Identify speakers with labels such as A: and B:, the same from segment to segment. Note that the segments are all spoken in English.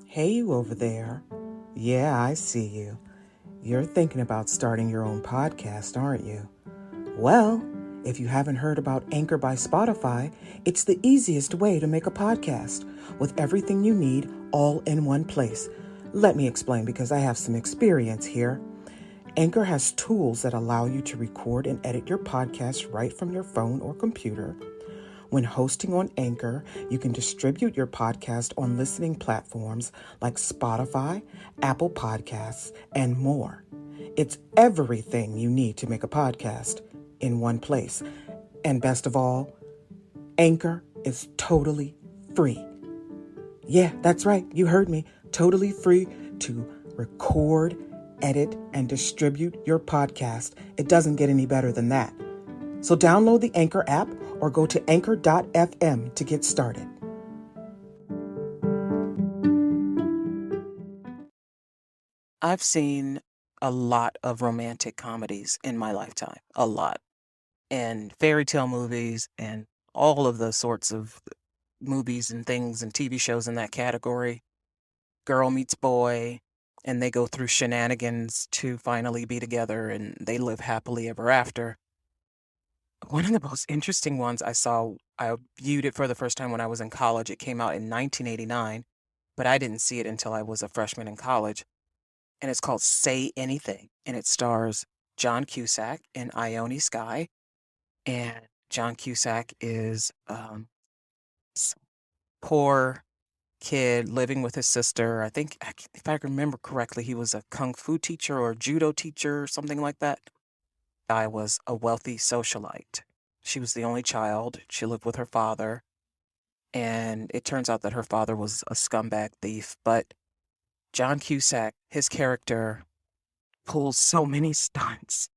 A: Hey, you over there. Yeah, I see you. You're thinking about starting your own podcast, aren't you? Well, if you haven't heard about Anchor by Spotify, it's the easiest way to make a podcast with everything you need all in one place. Let me explain because I have some experience here. Anchor has tools that allow you to record and edit your podcast right from your phone or computer. When hosting on Anchor, you can distribute your podcast on listening platforms like Spotify, Apple Podcasts, and more. It's everything you need to make a podcast in one place. And best of all, Anchor is totally free. Yeah, that's right. You heard me. Totally free to record, edit, and distribute your podcast. It doesn't get any better than that. So download the Anchor app or go to Anchor.fm to get started. I've seen a lot of romantic comedies in my lifetime. A lot. And fairy tale movies and all of the sorts of movies and things and TV shows in that category. Girl meets boy, and they go through shenanigans to finally be together and they live happily ever after. One of the most interesting ones I viewed it for the first time when I was in college. It came out in 1989, but I didn't see it until I was a freshman in college. And it's called Say Anything. And it stars John Cusack and Ione Skye. And John Cusack is poor kid living with his sister. I think, if I remember correctly, he was a kung fu teacher or judo teacher or something like that. I was a wealthy socialite. She was the only child. She lived with her father. And it turns out that her father was a scumbag thief. But John Cusack, his character, pulls so many stunts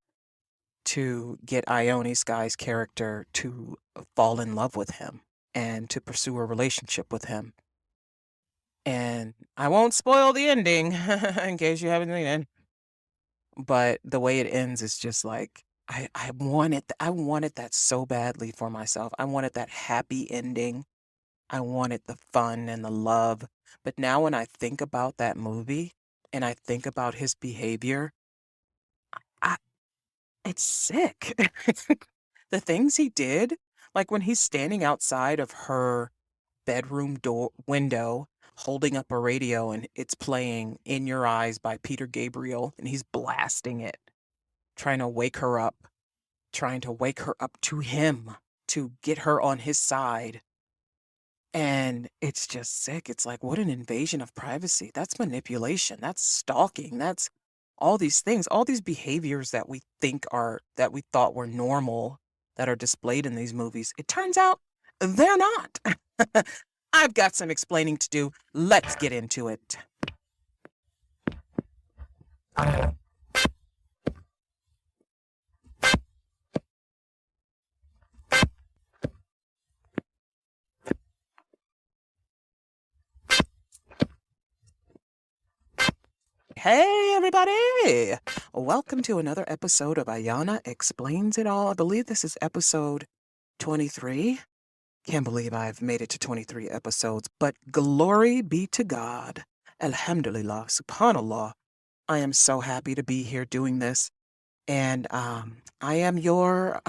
A: to get Ione Skye's character to fall in love with him and to pursue a relationship with him. And I won't spoil the ending in case you haven't seen it. But the way it ends is just like I wanted that so badly for myself. I wanted that happy ending. I wanted the fun and the love. But now when I think about that movie and I think about his behavior, I it's sick. The things he did, like when he's standing outside of her bedroom door window holding up a radio and it's playing In Your Eyes by Peter Gabriel and he's blasting it, trying to wake her up, to him, to get her on his side. And it's just sick. It's like, what an invasion of privacy. That's manipulation. That's stalking. That's all these things, all these behaviors that we thought were normal that are displayed in these movies. It turns out they're not. I've got some explaining to do. Let's get into it. Hey, everybody! Welcome to another episode of Ayana Explains It All. I believe this is episode 23. Can't believe I've made it to 23 episodes, but glory be to God. Alhamdulillah, subhanallah. I am so happy to be here doing this. And I am your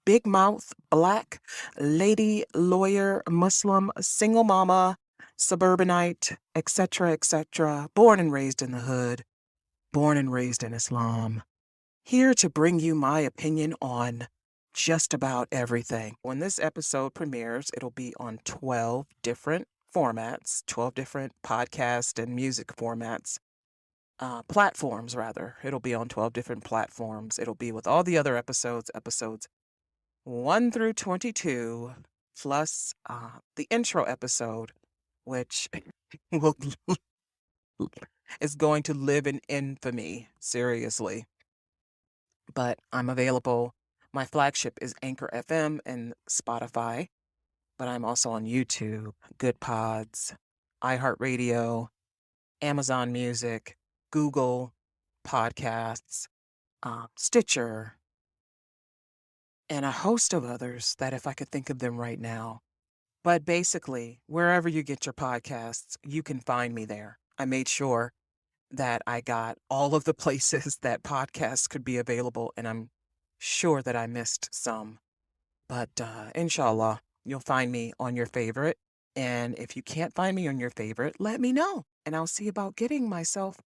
A: big mouth, black, lady, lawyer, Muslim, single mama, suburbanite, etc., born and raised in the hood, born and raised in Islam, here to bring you my opinion on just about everything. When this episode premieres, it'll be on 12 different formats, 12 different podcast and music formats. Platforms, rather. It'll be on 12 different platforms. It'll be with all the other episodes 1 through 22, plus the intro episode, which will is going to live in infamy, seriously. But I'm available. My flagship is Anchor FM and Spotify, but I'm also on YouTube, Good Pods, iHeartRadio, Amazon Music, Google Podcasts, Stitcher, and a host of others that if I could think of them right now. But basically, wherever you get your podcasts, you can find me there. I made sure that I got all of the places that podcasts could be available, and I'm sure that I missed some. But inshallah, you'll find me on your favorite. And if you can't find me on your favorite, let me know, and I'll see about getting myself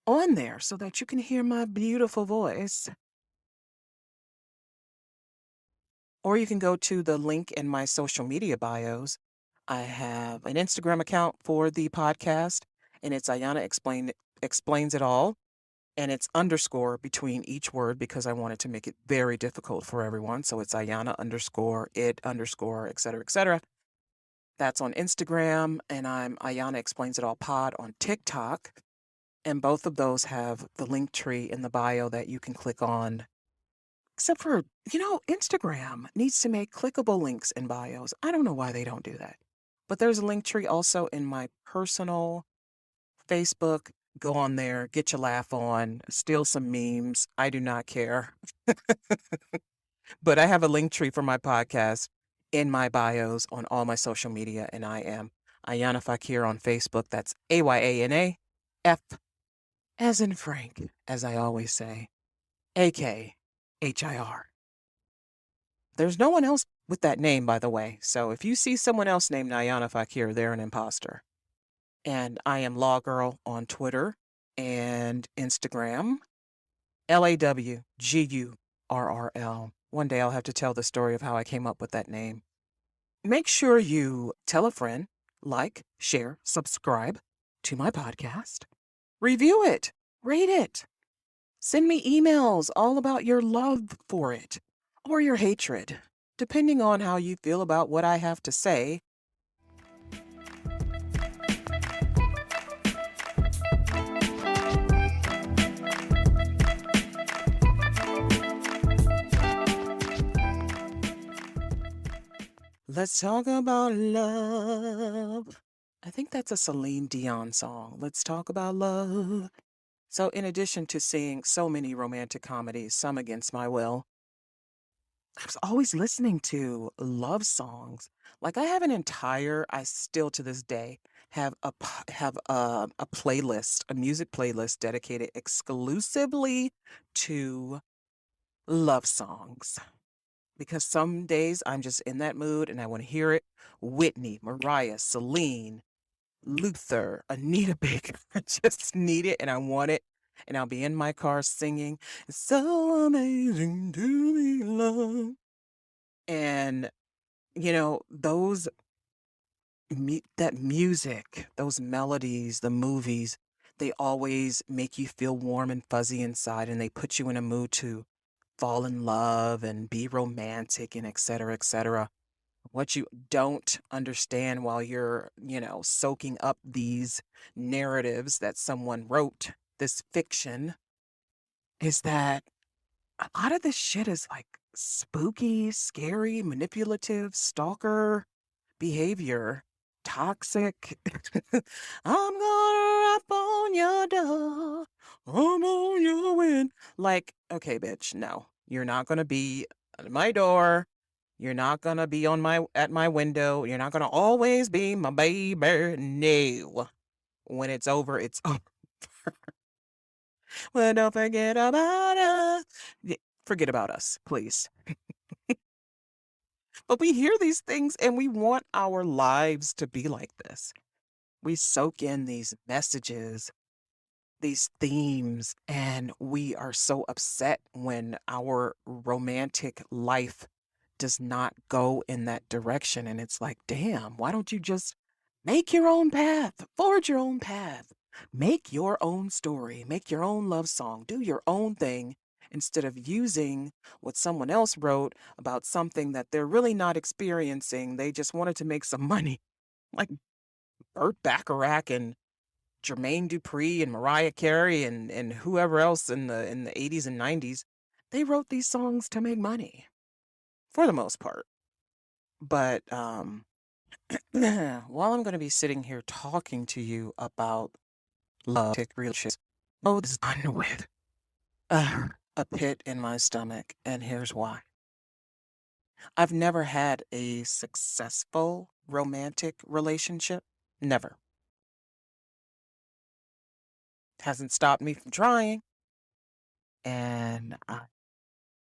A: on there so that you can hear my beautiful voice. Or you can go to the link in my social media bios. I have an Instagram account for the podcast, and it's Explains It All. And it's underscore between each word because I wanted to make it very difficult for everyone. So it's Ayana underscore it underscore, et cetera, et cetera. That's on Instagram, and I'm Ayana Explains It All Pod on TikTok. And both of those have the link tree in the bio that you can click on. Except for, Instagram needs to make clickable links in bios. I don't know why they don't do that. But there's a link tree also in my personal Facebook. Go on there, get your laugh on, steal some memes. I do not care. But I have a link tree for my podcast in my bios on all my social media, and I am Ayana Fakir on Facebook. That's Ayana F as in Frank, as I always say, AKHIR. There's no one else with that name, by the way. So if you see someone else named Ayana Fakir, they're an imposter. And I am Law Girl on Twitter and Instagram. LAWGURRL. One day I'll have to tell the story of how I came up with that name. Make sure you tell a friend, like, share, subscribe to my podcast, review it, rate it, send me emails all about your love for it or your hatred, depending on how you feel about what I have to say. Let's talk about love. I think that's a Celine Dion song. Let's talk about love. So, in addition to seeing so many romantic comedies, some against my will, I was always listening to love songs. Like I still to this day have a playlist, a music playlist dedicated exclusively to love songs. Because some days I'm just in that mood and I want to hear it. Whitney, Mariah, Celine, Luther, Anita Baker. I just need it and I want it. And I'll be in my car singing, "It's so amazing to be loved." And, those, that music, those melodies, the movies, they always make you feel warm and fuzzy inside and they put you in a mood to fall in love and be romantic and et cetera, et cetera. What you don't understand while you're, soaking up these narratives that someone wrote, this fiction, is that a lot of this shit is like spooky, scary, manipulative, stalker behavior, toxic. I'm gonna rap on your door. I'm on your wind. Like, okay, bitch, no. You're not gonna be at my door. You're not gonna be at my window. You're not gonna always be my baby. No. When it's over, it's over. Well, don't forget about us. Forget about us, please. But we hear these things and we want our lives to be like this. We soak in these messages, these themes, and we are so upset when our romantic life does not go in that direction. And it's like, damn, why don't you just make your own path, forge your own path, make your own story, make your own love song, do your own thing instead of using what someone else wrote about something that they're really not experiencing. They just wanted to make some money, like Burt Bacharach and Jermaine Dupri and Mariah Carey and whoever else in the 80s and 90s. They wrote these songs to make money for the most part. But while I'm going to be sitting here talking to you about love, real shit, this is done with a pit in my stomach, and here's why. I've never had a successful romantic relationship. Never. Hasn't stopped me from trying. And I'm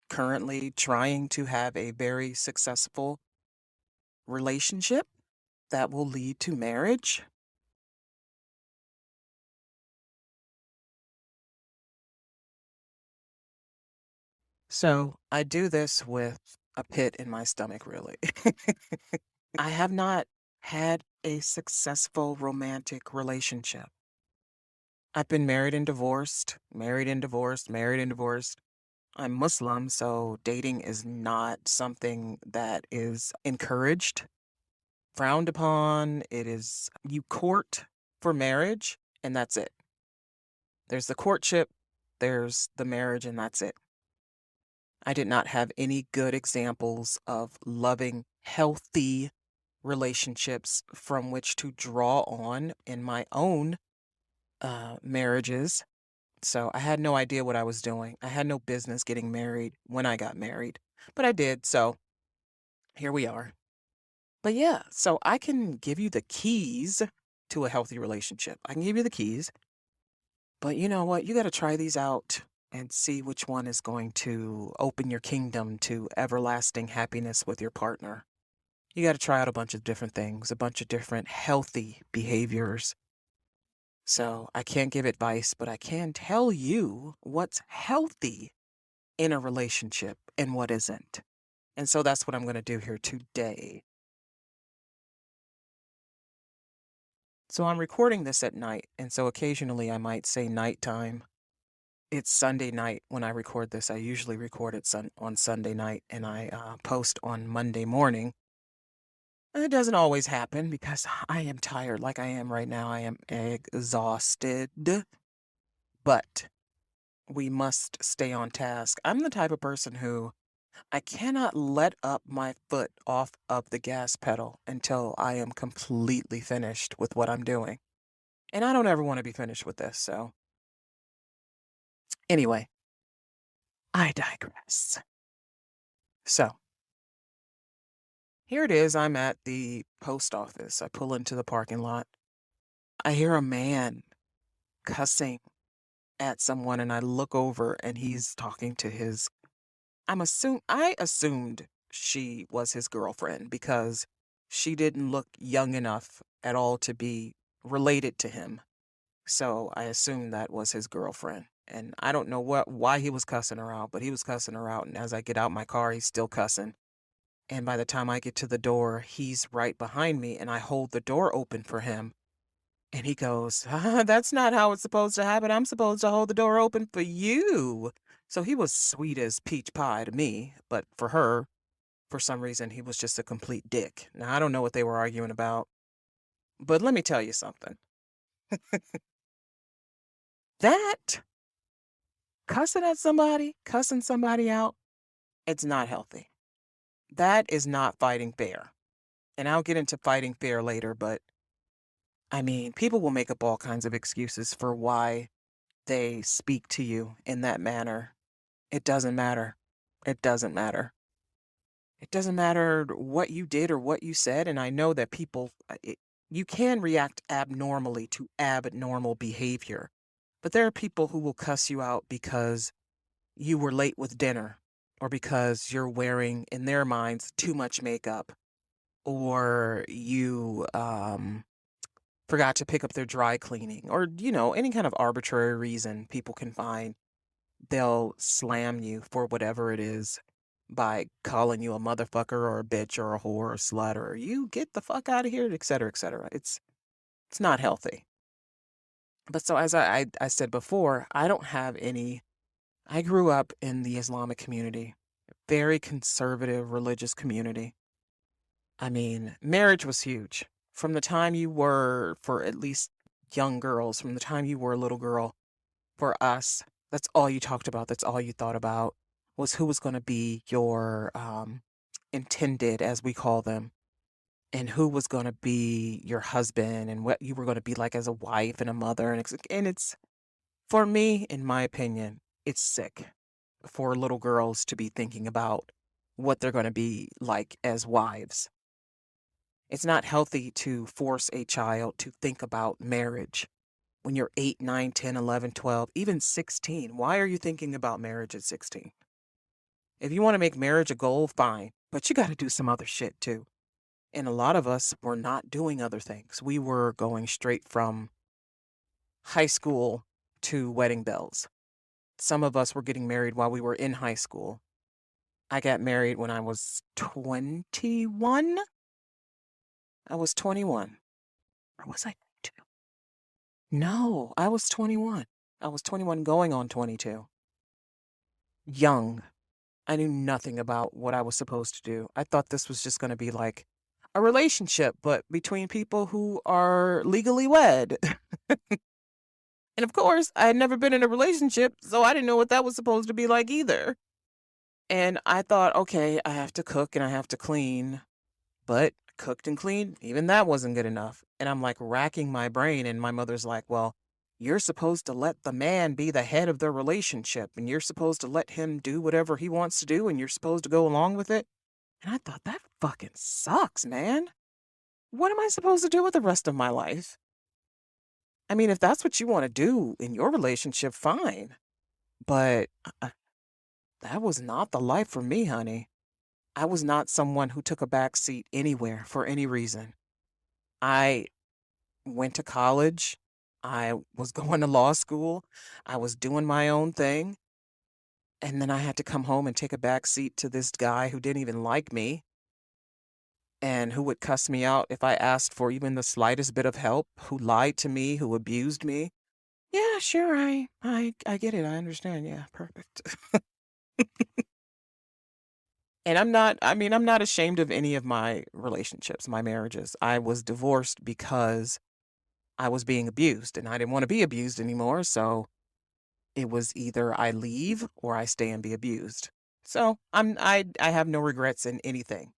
A: currently trying to have a very successful relationship that will lead to marriage. So I do this with a pit in my stomach, really. I have not had a successful romantic relationship. I've been married and divorced, married and divorced, married and divorced. I'm Muslim, so dating is not something that is encouraged, frowned upon. It is, you court for marriage, and that's it. There's the courtship, there's the marriage, and that's it. I did not have any good examples of loving, healthy relationships from which to draw on in my own marriages. So I had no idea what I was doing. I had no business getting married when I got married, but I did. So here we are. But yeah, so I can give you the keys to a healthy relationship. I can give you the keys, but you know what? You got to try these out and see which one is going to open your kingdom to everlasting happiness with your partner. You got to try out a bunch of different things, a bunch of different healthy behaviors. So I can't give advice, but I can tell you what's healthy in a relationship and what isn't. And so that's what I'm going to do here today. So I'm recording this at night, and so occasionally I might say nighttime. It's Sunday night when I record this. I usually record it on Sunday night, and I post on Monday morning. It doesn't always happen because I am tired like I am right now. I am exhausted, but we must stay on task. I'm the type of person who I cannot let up my foot off of the gas pedal until I am completely finished with what I'm doing. And I don't ever want to be finished with this. So, anyway, I digress. So, here it is. I'm at the post office. I pull into the parking lot. I hear a man cussing at someone, and I look over and he's talking to his I assumed she was his girlfriend because she didn't look young enough at all to be related to him. So I assumed that was his girlfriend. And I don't know why he was cussing her out, but he was cussing her out. And as I get out my car, he's still cussing. And by the time I get to the door, he's right behind me and I hold the door open for him. And he goes, that's not how it's supposed to happen. I'm supposed to hold the door open for you. So he was sweet as peach pie to me, but for her, for some reason, he was just a complete dick. Now, I don't know what they were arguing about, but let me tell you something. That cussing at somebody, cussing somebody out, it's not healthy. That is not fighting fair. And I'll get into fighting fair later, but I mean, people will make up all kinds of excuses for why they speak to you in that manner. It doesn't matter. It doesn't matter. It doesn't matter what you did or what you said. And I know that you can react abnormally to abnormal behavior, but there are people who will cuss you out because you were late with dinner or because you're wearing, in their minds, too much makeup or you forgot to pick up their dry cleaning or, any kind of arbitrary reason people can find. They'll slam you for whatever it is by calling you a motherfucker or a bitch or a whore or a slut or you get the fuck out of here, et cetera, et cetera. It's not healthy. But so as I said before, I don't have any. I grew up in the Islamic community, very conservative religious community. I mean, marriage was huge. From the time you were, for at least young girls, from the time you were a little girl, for us, that's all you talked about. That's all you thought about was who was going to be your intended, as we call them, and who was going to be your husband and what you were going to be like as a wife and a mother. And it's, for me, in my opinion, it's sick for little girls to be thinking about what they're going to be like as wives. It's not healthy to force a child to think about marriage when you're 8, 9, 10, 11, 12, even 16. Why are you thinking about marriage at 16? If you want to make marriage a goal, fine, but you got to do some other shit too. And a lot of us were not doing other things. We were going straight from high school to wedding bells. Some of us were getting married while we were in high school. I got married when I was 21. I was 21. Or was I 22? No, I was 21. I was 21 going on 22. Young. I knew nothing about what I was supposed to do. I thought this was just going to be like a relationship, but between people who are legally wed. And of course, I had never been in a relationship, so I didn't know what that was supposed to be like either. And I thought, okay, I have to cook and I have to clean, but cooked and cleaned, even that wasn't good enough. And I'm like racking my brain, and my mother's like, well, you're supposed to let the man be the head of the relationship, and you're supposed to let him do whatever he wants to do, and you're supposed to go along with it. And I thought, that fucking sucks, man. What am I supposed to do with the rest of my life? I mean, if that's what you want to do in your relationship, fine. But that was not the life for me, honey. I was not someone who took a back seat anywhere for any reason. I went to college. I was going to law school. I was doing my own thing. And then I had to come home and take a back seat to this guy who didn't even like me and who would cuss me out if I asked for even the slightest bit of help, who lied to me, who abused me. Yeah, sure, I get it. I understand. Yeah, perfect. And I'm not ashamed of any of my relationships, my marriages. I was divorced because I was being abused and I didn't want to be abused anymore. So it was either I leave or I stay and be abused. So I have no regrets in anything.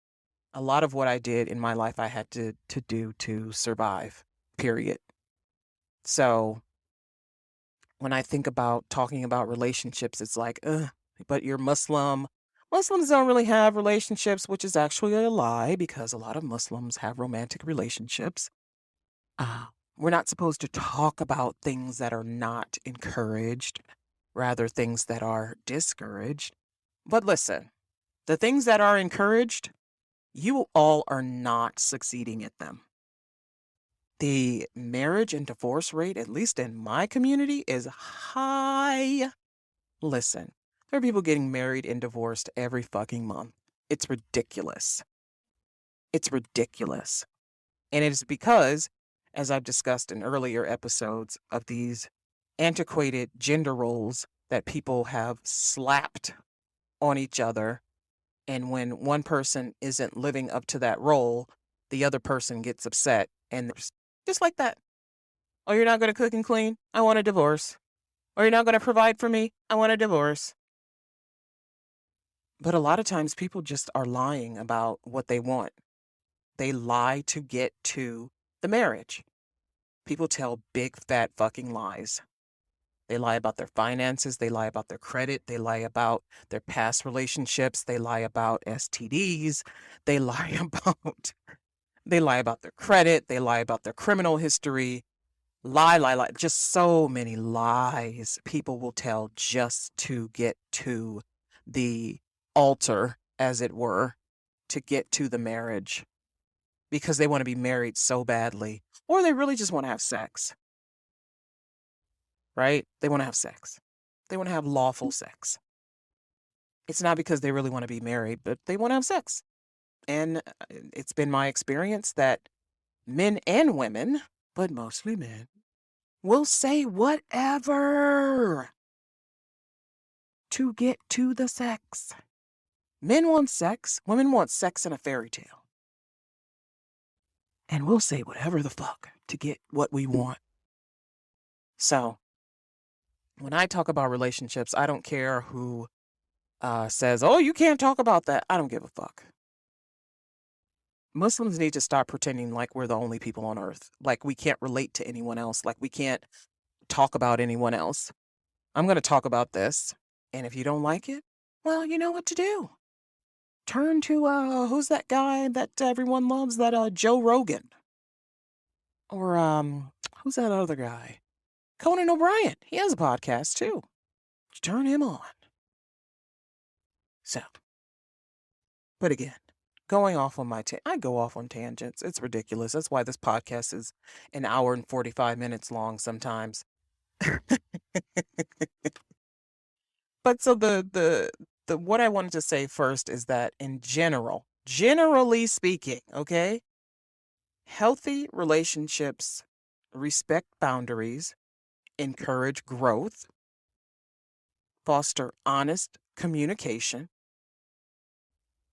A: A lot of what I did in my life I had to do to survive. Period. So when I think about talking about relationships, it's like, ugh, but you're Muslim. Muslims don't really have relationships, which is actually a lie because a lot of Muslims have romantic relationships. We're not supposed to talk about things that are not encouraged, rather, things that are discouraged. But listen, the things that are encouraged, you all are not succeeding at them. The marriage and divorce rate, at least in my community, is high. Listen, there are people getting married and divorced every fucking month. It's ridiculous. It's ridiculous. And it is because, as I've discussed in earlier episodes, of these antiquated gender roles that people have slapped on each other. And when one person isn't living up to that role, the other person gets upset. And there's just like that. Oh, you're not going to cook and clean? I want a divorce. Or you're not going to provide for me? I want a divorce. But a lot of times people just are lying about what they want. They lie to get to the marriage. People tell big, fat fucking lies. They lie about their finances. They lie about their credit. They lie about their past relationships. They lie about STDs. They lie about their credit. They lie about their criminal history. Lie. Just so many lies people will tell just to get to the altar, as it were, to get to the marriage because they want to be married so badly, or they really just want to have sex, right? They want to have sex. They want to have lawful sex. It's not because they really want to be married, but they want to have sex. And it's been my experience that men and women, but mostly men, will say whatever to get to the sex. Men want sex, women want sex in a fairy tale. And we'll say whatever the fuck to get what we want. So, when I talk about relationships, I don't care who says, oh, you can't talk about that. I don't give a fuck. Muslims need to stop pretending like we're the only people on earth, like we can't relate to anyone else, like we can't talk about anyone else. I'm going to talk about this. And if you don't like it, well, you know what to do. turn to who's that guy that everyone loves? That Joe Rogan. Or who's that other guy? Conan O'Brien. He has a podcast too. Turn him on. So, but again, going off on I go off on tangents. It's ridiculous. That's why this podcast is an hour and 45 minutes long sometimes. But so the what I wanted to say first is that in general, generally speaking, okay, healthy relationships respect boundaries, encourage growth, foster honest communication,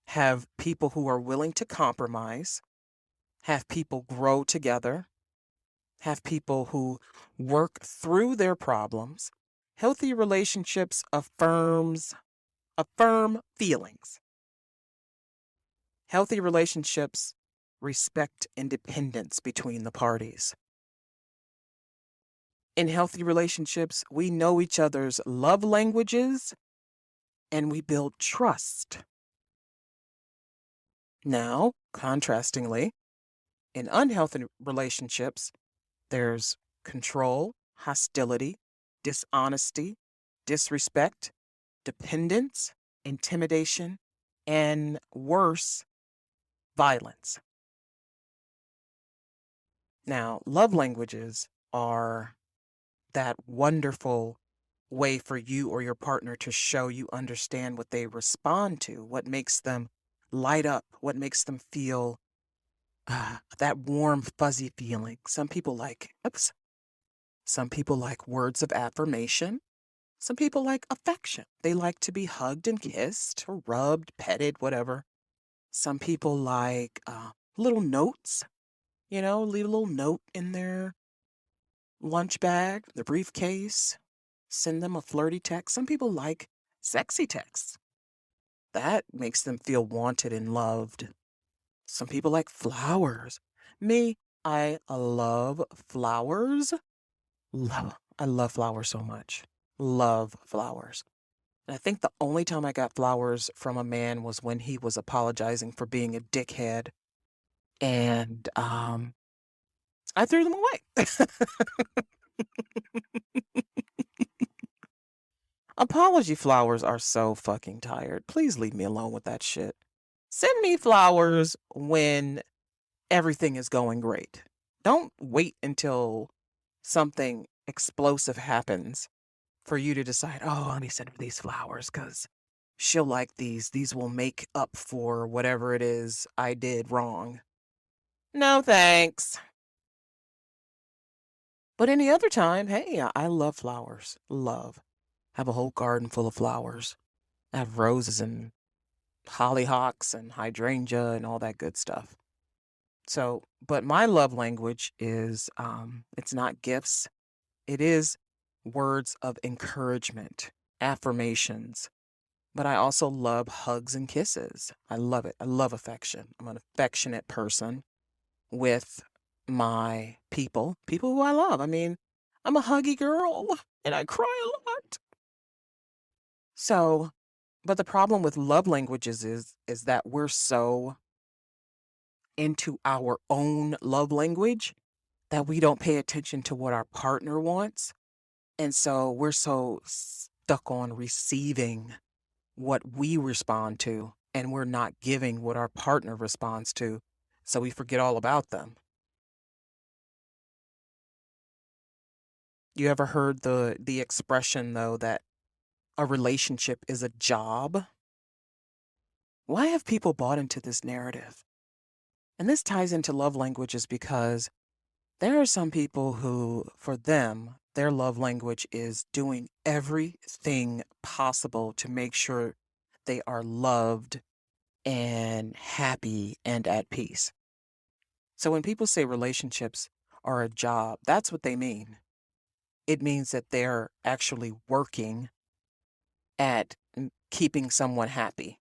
A: have people who are willing to compromise, have people grow together, have people who work through their problems. Healthy relationships affirm feelings. Healthy relationships respect independence between the parties. In healthy relationships, we know each other's love languages and we build trust. Now, contrastingly, in unhealthy relationships, there's control, hostility, dishonesty, disrespect, dependence, intimidation, and worse, violence. Now, love languages are that wonderful way for you or your partner to show you understand what they respond to, what makes them light up, what makes them feel that warm, fuzzy feeling. Some people like words of affirmation. Some people like affection. They like to be hugged and kissed or rubbed, petted, whatever. Some people like little notes, leave a little note in their lunch bag, the briefcase, send them a flirty text. Some people like sexy texts. That makes them feel wanted and loved. Some people like flowers. Me, I love flowers. I love flowers so much. Love flowers. And I think the only time I got flowers from a man was when he was apologizing for being a dickhead. And I threw them away. Apology flowers are so fucking tired. Please leave me alone with that shit. Send me flowers when everything is going great. Don't wait until something explosive happens for you to decide, oh, let me send her these flowers because she'll like these. These will make up for whatever it is I did wrong. No thanks. But any other time, hey, I love flowers. Love. Have a whole garden full of flowers. I have roses and hollyhocks and hydrangea and all that good stuff. So, but my love language is it's not gifts. It is words of encouragement, affirmations. But I also love hugs and kisses. I love it. I love affection. I'm an affectionate person with my people who I love. I mean, I'm a huggy girl and I cry a lot. So, but the problem with love languages is that we're so into our own love language that we don't pay attention to what our partner wants. And so we're so stuck on receiving what we respond to, and we're not giving what our partner responds to. So we forget all about them. You ever heard the expression though that a relationship is a job? Why have people bought into this narrative? And this ties into love languages because there are some people who, for them, their love language is doing everything possible to make sure they are loved and happy and at peace. So when people say relationships are a job, that's what they mean. It means that they're actually working at keeping someone happy.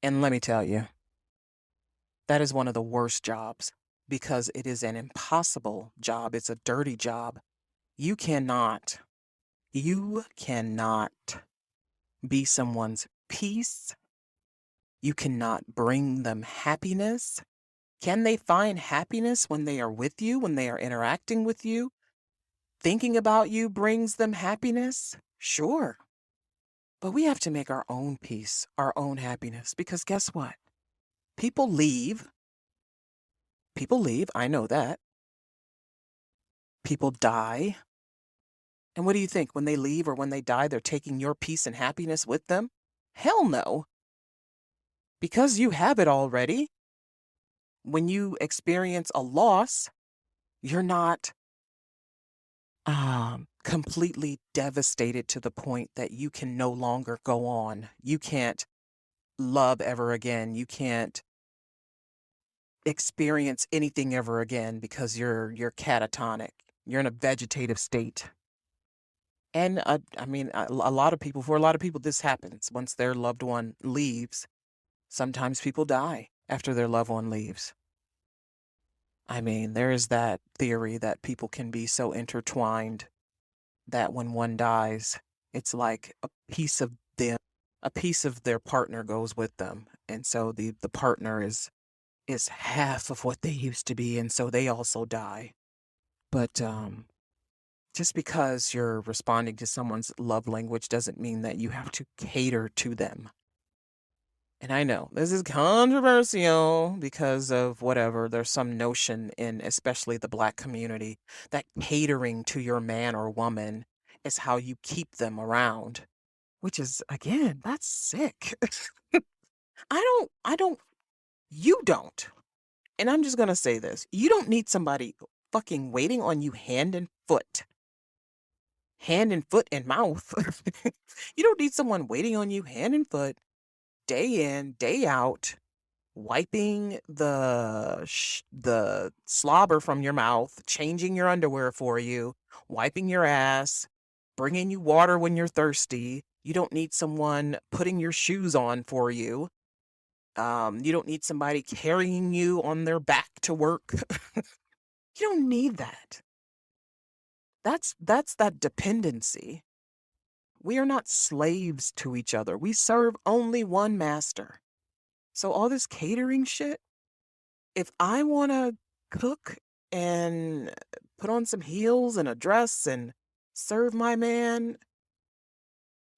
A: And let me tell you, that is one of the worst jobs because it is an impossible job. It's a dirty job. You cannot be someone's peace You cannot bring them happiness. Can they find happiness when they are with you, when they are interacting with you? Thinking about you brings them happiness? Sure. But we have to make our own peace, our own happiness, because guess what? People leave. People leave. I know that. People die. And what do you think? When they leave or when they die, they're taking your peace and happiness with them? Hell no. Because you have it already. When you experience a loss, you're not completely devastated to the point that you can no longer go on. You can't love ever again. You can't experience anything ever again because you're catatonic. You're in a vegetative state. And I mean, a lot of people, for a lot of people, this happens once their loved one leaves. Sometimes people die after their loved one leaves. I mean, there is that theory that people can be so intertwined that when one dies, it's like a piece of them, a piece of their partner goes with them. And so the partner is half of what they used to be, and so they also die. But just because you're responding to someone's love language doesn't mean that you have to cater to them. And I know this is controversial because of whatever. There's some notion in especially the Black community that catering to your man or woman is how you keep them around, which is, again, that's sick. I don't, you don't. And I'm just going to say this. You don't need somebody fucking waiting on you hand and foot. Hand and foot and mouth. You don't need someone waiting on you hand and foot, day in, day out, wiping the slobber from your mouth, changing your underwear for you, wiping your ass, bringing you water when you're thirsty. You don't need someone putting your shoes on for you. You don't need somebody carrying you on their back to work. You don't need that. That's that dependency. We are not slaves to each other. We serve only one master. So all this catering shit, if I want to cook and put on some heels and a dress and serve my man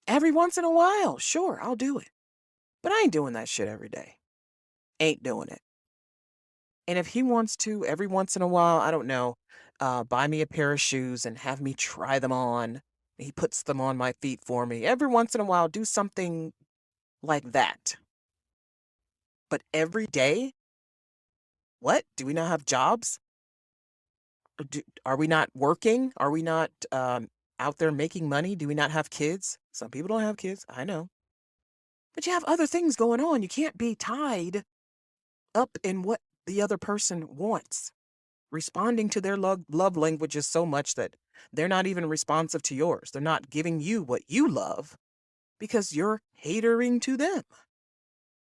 A: every once in a while, sure, I'll do it. But I ain't doing that shit every day. Ain't doing it. And if he wants to every once in a while, I don't know, buy me a pair of shoes and have me try them on. He puts them on my feet for me. Every once in a while, do something like that. But every day? What? Do we not have jobs? Are we not working? Are we not out there making money? Do we not have kids? Some people don't have kids. I know. But you have other things going on. You can't be tied up in what the other person wants. Responding to their love languages so much that they're not even responsive to yours. They're not giving you what you love because you're catering to them.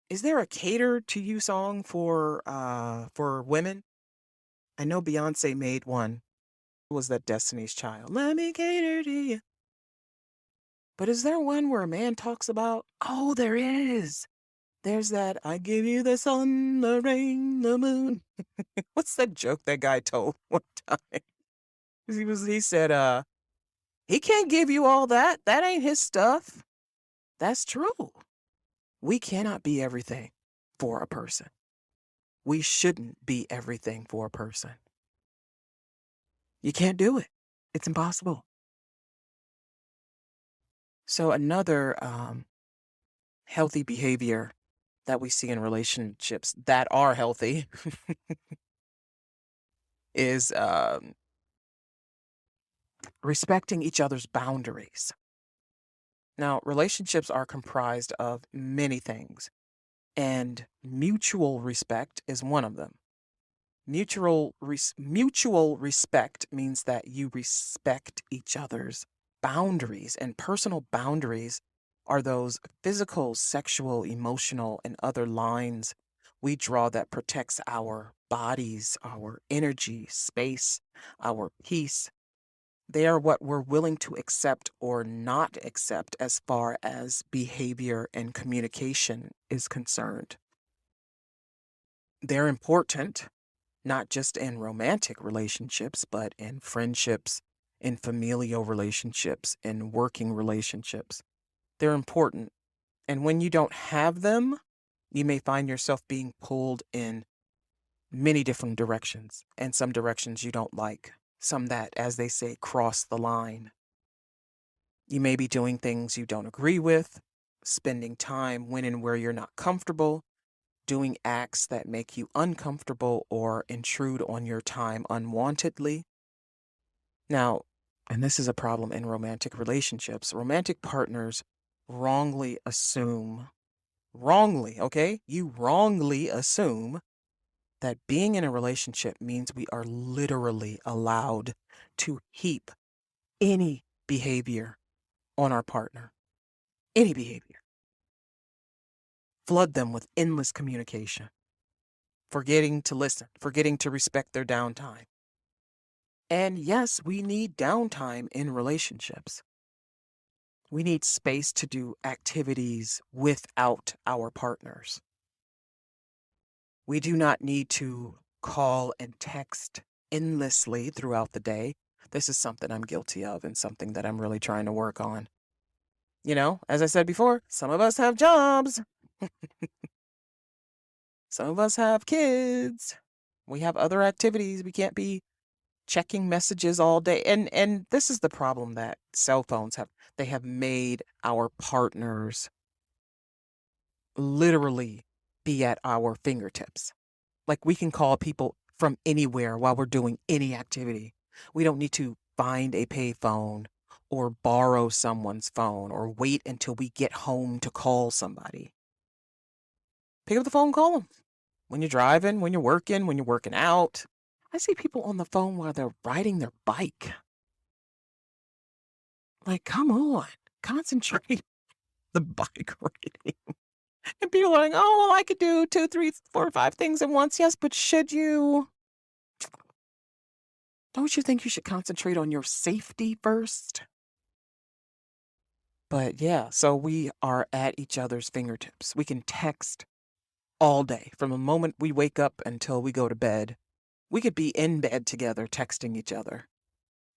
A: Is there a cater to you song for women? I know Beyonce made one. It was that Destiny's Child? Let me cater to you. But is there one where a man talks about, oh, there is. There's that, I give you the sun, the rain, the moon. What's that joke that guy told one time? He said, he can't give you all that. That ain't his stuff. That's true. We cannot be everything for a person. We shouldn't be everything for a person. You can't do it. It's impossible. So another healthy behavior that we see in relationships that are healthy is respecting each other's boundaries. Now, relationships are comprised of many things, and mutual respect is one of them. Mutual respect means that you respect each other's boundaries, and personal boundaries are those physical, sexual, emotional, and other lines we draw that protects our bodies, our energy, space, our peace. They are what we're willing to accept or not accept as far as behavior and communication is concerned. They're important, not just in romantic relationships, but in friendships, in familial relationships, in working relationships. They're important. And when you don't have them, you may find yourself being pulled in many different directions, and some directions you don't like, some that, as they say, cross the line. You may be doing things you don't agree with, spending time when and where you're not comfortable, doing acts that make you uncomfortable or intrude on your time unwantedly. Now, and this is a problem in romantic relationships, romantic partners wrongly assume, wrongly, okay? You wrongly assume that being in a relationship means we are literally allowed to heap any behavior on our partner, any behavior. Flood them with endless communication, forgetting to listen, forgetting to respect their downtime. And yes, we need downtime in relationships. We need space to do activities without our partners. We do not need to call and text endlessly throughout the day. This is something I'm guilty of and something that I'm really trying to work on. You know, as I said before, some of us have jobs. Some of us have kids. We have other activities. We can't be checking messages all day. And this is the problem that cell phones have. They have made our partners literally be at our fingertips. Like we can call people from anywhere while we're doing any activity. We don't need to find a payphone or borrow someone's phone or wait until we get home to call somebody. Pick up the phone, call them. When you're driving, when you're working out. I see people on the phone while they're riding their bike. Like, come on, concentrate the bike riding. And people are like, oh, well, I could do 2, 3, 4, 5 things at once. Yes, but should you? Don't you think you should concentrate on your safety first? But yeah, so we are at each other's fingertips. We can text all day from the moment we wake up until we go to bed. We could be in bed together texting each other.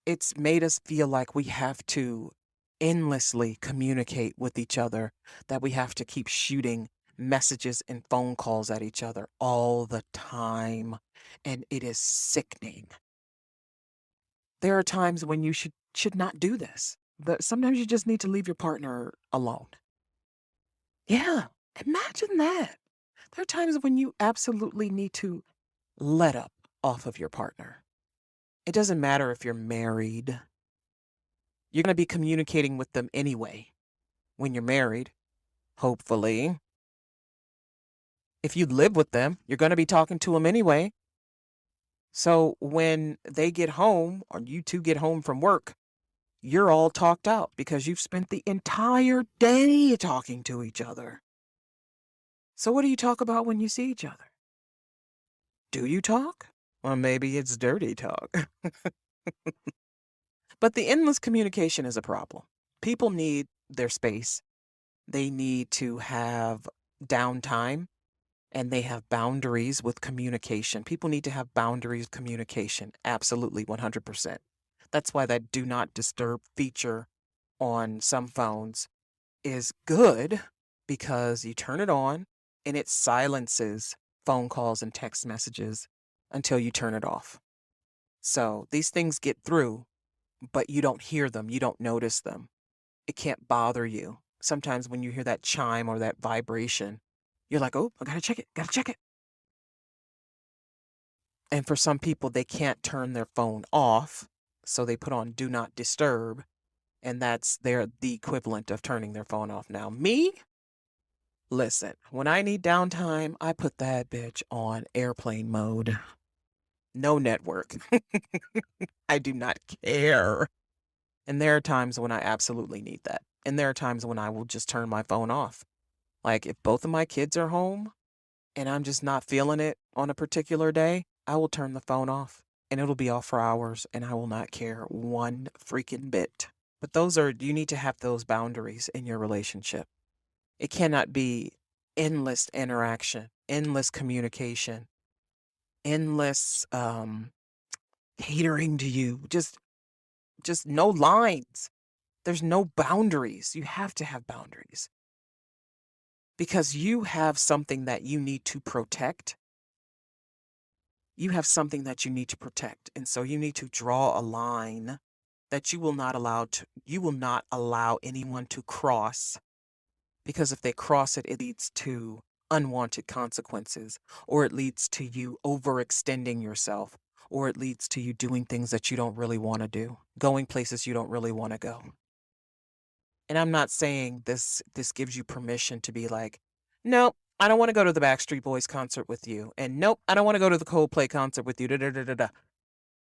A: It's made us feel like we have to endlessly communicate with each other, that we have to keep shooting messages and phone calls at each other all the time. And it is sickening. There are times when you should not do this, but sometimes you just need to leave your partner alone. Yeah, imagine that. There are times when you absolutely need to let up off of your partner. It doesn't matter if you're married. You're going to be communicating with them anyway when you're married, hopefully. If you live with them, you're going to be talking to them anyway. So when they get home or you two get home from work, you're all talked out because you've spent the entire day talking to each other. So what do you talk about when you see each other? Do you talk? Well, maybe it's dirty talk. But the endless communication is a problem. People need their space. They need to have downtime and they have boundaries with communication. People need to have boundaries with communication. Absolutely, 100%. That's why that do not disturb feature on some phones is good, because you turn it on and it silences phone calls and text messages until you turn it off. So these things get through, but you don't hear them. You don't notice them. It can't bother you. Sometimes when you hear that chime or that vibration, you're like, oh, I gotta check it, gotta check it. And for some people, they can't turn their phone off, so they put on do not disturb, and that's the equivalent of turning their phone off. Now, me, listen, when I need downtime, I put that bitch on airplane mode. No network. I do not care. And there are times when I absolutely need that. And there are times when I will just turn my phone off. Like if both of my kids are home and I'm just not feeling it on a particular day, I will turn the phone off. and it'll be off for hours, and I will not care one freaking bit. But you need to have those boundaries in your relationship. It cannot be endless interaction, endless communication, endless catering to you. Just no lines. There's no boundaries. You have to have boundaries because you have something that you need to protect. You have something that you need to protect. And so you need to draw a line that you will not allow anyone to cross, because if they cross it, it leads to unwanted consequences, or it leads to you overextending yourself, or it leads to you doing things that you don't really want to do, going places you don't really want to go. And I'm not saying this gives you permission to be like, nope, I don't want to go to the Backstreet Boys concert with you, and nope, I don't want to go to the Coldplay concert with you. Da, da, da, da, da.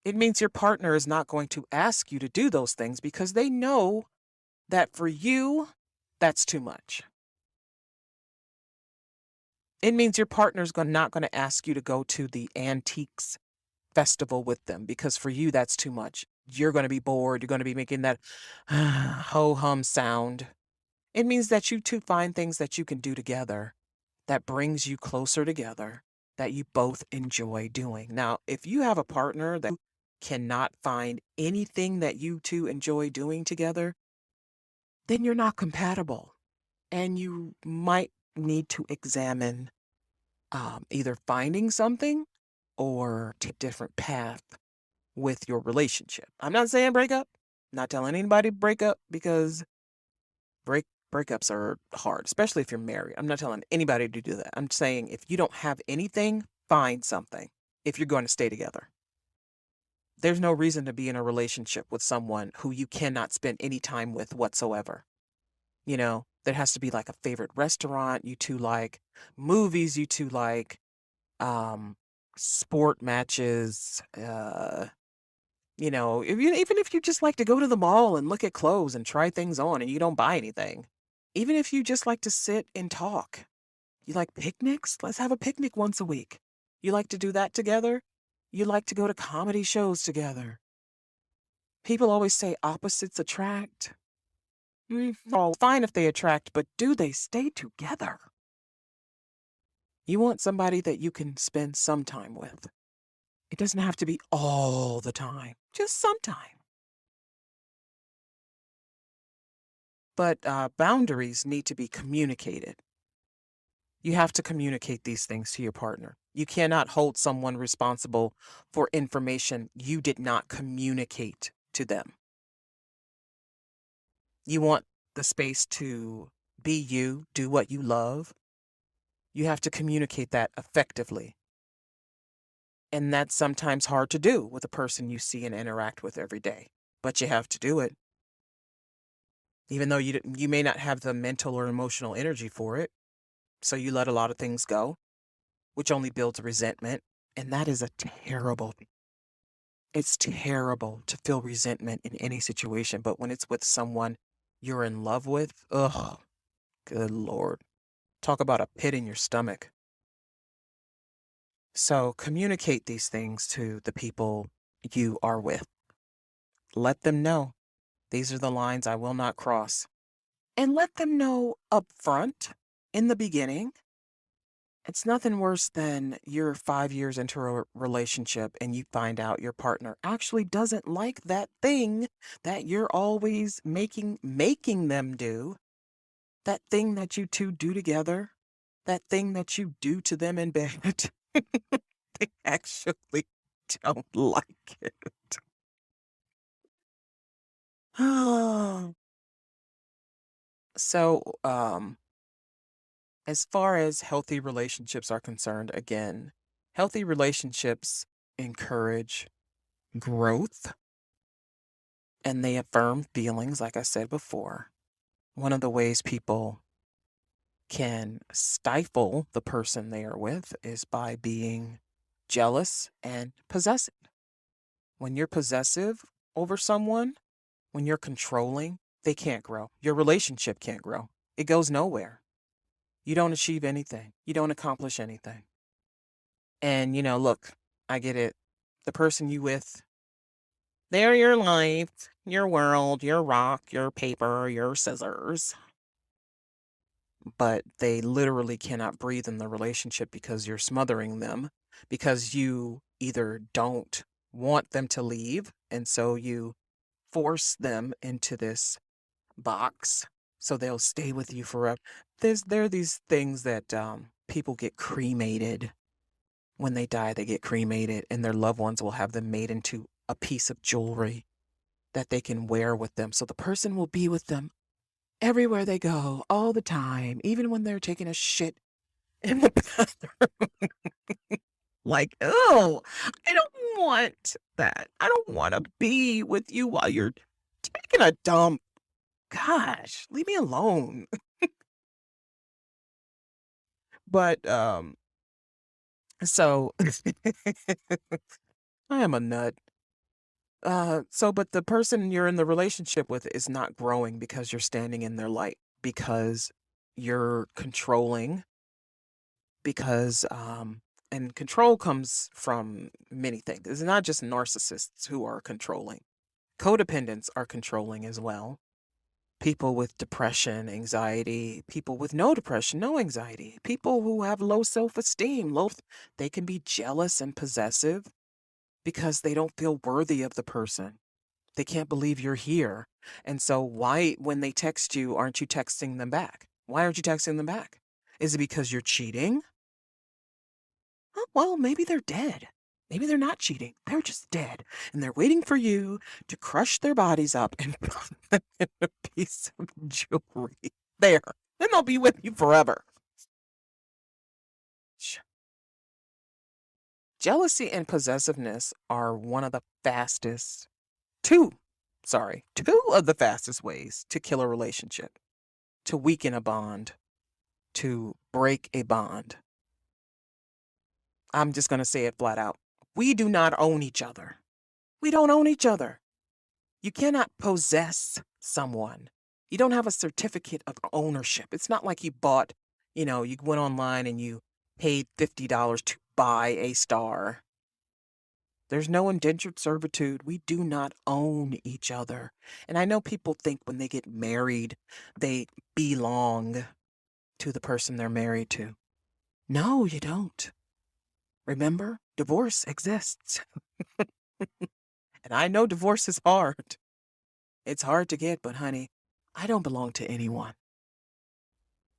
A: It means your partner is not going to ask you to do those things because they know that for you, that's too much. It means your partner's not going to ask you to go to the antiques festival with them because for you, that's too much. You're going to be bored. You're going to be making that ho-hum sound. It means that you two find things that you can do together that brings you closer together, that you both enjoy doing. Now, if you have a partner that cannot find anything that you two enjoy doing together, then you're not compatible. And you might need to examine either finding something or take a different path with your relationship. I'm not saying break up, not telling anybody to break up because breakups are hard, especially if you're married. I'm not telling anybody to do that. I'm saying if you don't have anything, find something if you're going to stay together. There's no reason to be in a relationship with someone who you cannot spend any time with whatsoever. You know, there has to be like a favorite restaurant you two like, movies you two like, sport matches, even if you just like to go to the mall and look at clothes and try things on and you don't buy anything. Even if you just like to sit and talk. You like picnics? Let's have a picnic once a week. You like to do that together? You like to go to comedy shows together. People always say opposites attract. Oh, fine if they attract, but do they stay together? You want somebody that you can spend some time with. It doesn't have to be all the time, just sometime. But boundaries need to be communicated. You have to communicate these things to your partner. You cannot hold someone responsible for information you did not communicate to them. You want the space to be you, do what you love. You have to communicate that effectively. And that's sometimes hard to do with a person you see and interact with every day, but you have to do it. Even though you may not have the mental or emotional energy for it. So you let a lot of things go, which only builds resentment. And that is a terrible thing. It's terrible to feel resentment in any situation, but when it's with someone you're in love with, ugh, good Lord. Talk about a pit in your stomach. So communicate these things to the people you are with. Let them know these are the lines I will not cross. And let them know up front in the beginning. It's nothing worse than you're 5 years into a relationship and you find out your partner actually doesn't like that thing that you're always making them do. That thing that you two do together. That thing that you do to them in bed. They actually don't like it. So, as far as healthy relationships are concerned, again, healthy relationships encourage growth and they affirm feelings, like I said before. One of the ways people can stifle the person they are with is by being jealous and possessive. When you're possessive over someone, when you're controlling, they can't grow. Your relationship can't grow. It goes nowhere. You don't achieve anything. You don't accomplish anything. And, look, I get it. the person you with, they're your life, your world, your rock, your paper, your scissors. But they literally cannot breathe in the relationship because you're smothering them, because you either don't want them to leave, and so you force them into this box so they'll stay with you forever. There are these things that people get cremated. When they die, they get cremated, and their loved ones will have them made into a piece of jewelry that they can wear with them. So the person will be with them everywhere they go, all the time, even when they're taking a shit in the bathroom. Like, oh, I don't want that. I don't want to be with you while you're taking a dump. Gosh, leave me alone. But so I am a nut. But the person you're in the relationship with is not growing because you're standing in their light, because you're controlling, because and control comes from many things. It's not just narcissists who are controlling. Codependents are controlling as well. People with depression, anxiety, people with no depression, no anxiety, people who have low self-esteem, they can be jealous and possessive because they don't feel worthy of the person. They can't believe you're here. And so why, when they text you, aren't you texting them back? Why aren't you texting them back? Is it because you're cheating? Oh, well, maybe they're dead. Maybe they're not cheating. They're just dead. And they're waiting for you to crush their bodies up and put them in a piece of jewelry. There. Then they'll be with you forever. Jealousy and possessiveness are two of the fastest ways to kill a relationship, to weaken a bond, to break a bond. I'm just going to say it flat out. We do not own each other. We don't own each other. You cannot possess someone. You don't have a certificate of ownership. It's not like you bought, you went online and you paid $50 to buy a star. There's no indentured servitude. We do not own each other. And I know people think when they get married, they belong to the person they're married to. No, you don't. Remember, divorce exists. And I know divorce is hard. It's hard to get, but honey, I don't belong to anyone.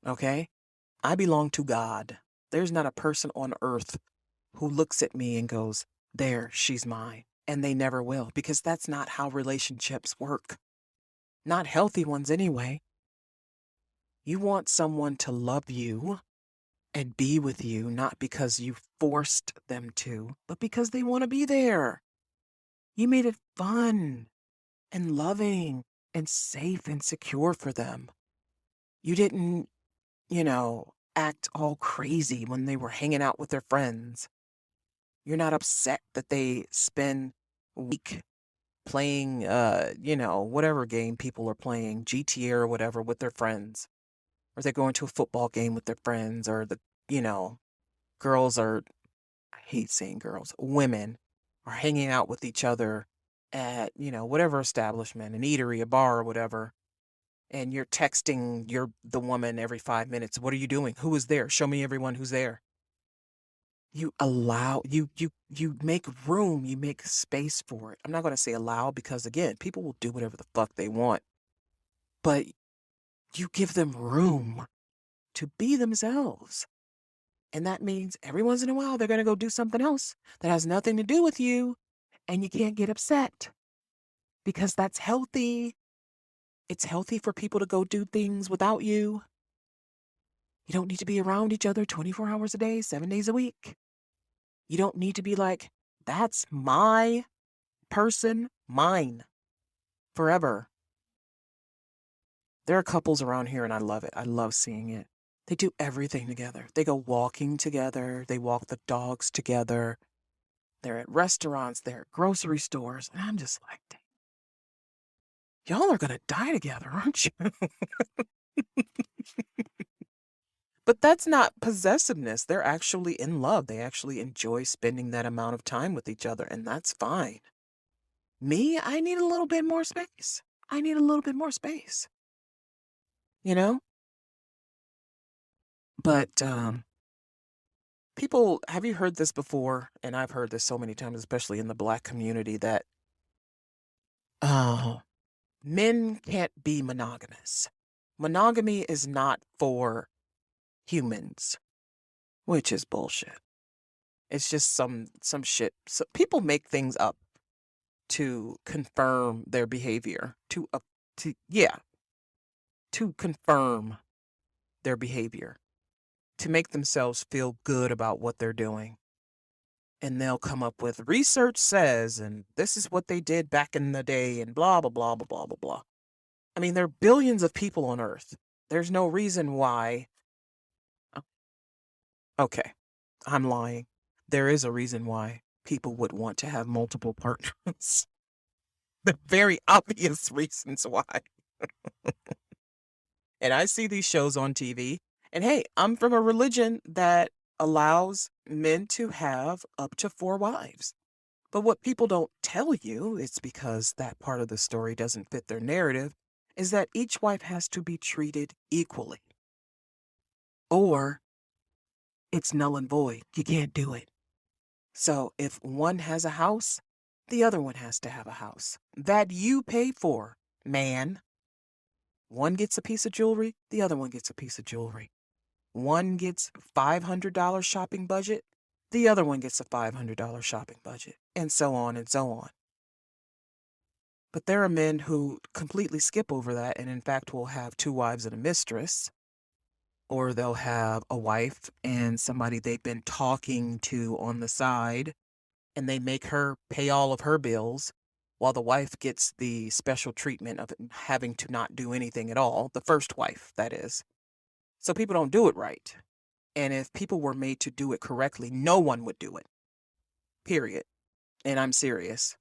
A: Okay? I belong to God. There's not a person on earth who looks at me and goes, there, she's mine. And they never will, because that's not how relationships work. Not healthy ones anyway. You want someone to love you and be with you, not because you forced them to, but because they want to be there. You made it fun and loving and safe and secure for them. You didn't, act all crazy when they were hanging out with their friends. You're not upset that they spend a week playing, whatever game people are playing, GTA or whatever, with their friends. Or they're going to a football game with their friends, or girls are, I hate saying girls, women are hanging out with each other at, whatever establishment, an eatery, a bar, or whatever. And you're texting the woman every 5 minutes. What are you doing? Who is there? Show me everyone who's there. You allow, you make room, you make space for it. I'm not going to say allow, because again, people will do whatever the fuck they want. But you give them room to be themselves. And that means every once in a while, they're going to go do something else that has nothing to do with you. And you can't get upset, because that's healthy. It's healthy for people to go do things without you. You don't need to be around each other 24 hours a day, 7 days a week. You don't need to be like, that's my person, mine, forever. There are couples around here and I love it. I love seeing it. They do everything together. They go walking together. They walk the dogs together. They're at restaurants. They're at grocery stores. And I'm just like, "Dang, y'all are going to die together, aren't you?" But that's not possessiveness. They're actually in love. They actually enjoy spending that amount of time with each other, and that's fine. Me, I need a little bit more space. I need a little bit more space, you know? But people, have you heard this before? And I've heard this so many times, especially in the Black community, that uh, men can't be monogamous. Monogamy is not for humans, which is bullshit. It's just some shit. So people make things up to confirm their behavior, to yeah, to confirm their behavior, to make themselves feel good about what they're doing. And they'll come up with research says, and this is what they did back in the day, and blah, blah, blah, blah, blah, blah, blah. I mean, there are billions of people on Earth. There's no reason why. oh, Okay, I'm lying. There is a reason why people would want to have multiple partners. The very obvious reasons why. And I see these shows on TV. And hey, I'm from a religion that allows men to have up to 4 wives. But what people don't tell you, it's because that part of the story doesn't fit their narrative, is that each wife has to be treated equally. Or it's null and void. You can't do it. So if one has a house, the other one has to have a house that you pay for, man. One gets a piece of jewelry, the other one gets a piece of jewelry. One gets $500 shopping budget, the other one gets a $500 shopping budget, and so on and so on. But there are men who completely skip over that and, in fact, will have 2 wives and a mistress, or they'll have a wife and somebody they've been talking to on the side, and they make her pay all of her bills while the wife gets the special treatment of having to not do anything at all. The first wife, that is. So people don't do it right. And if people were made to do it correctly, no one would do it. Period. And I'm serious.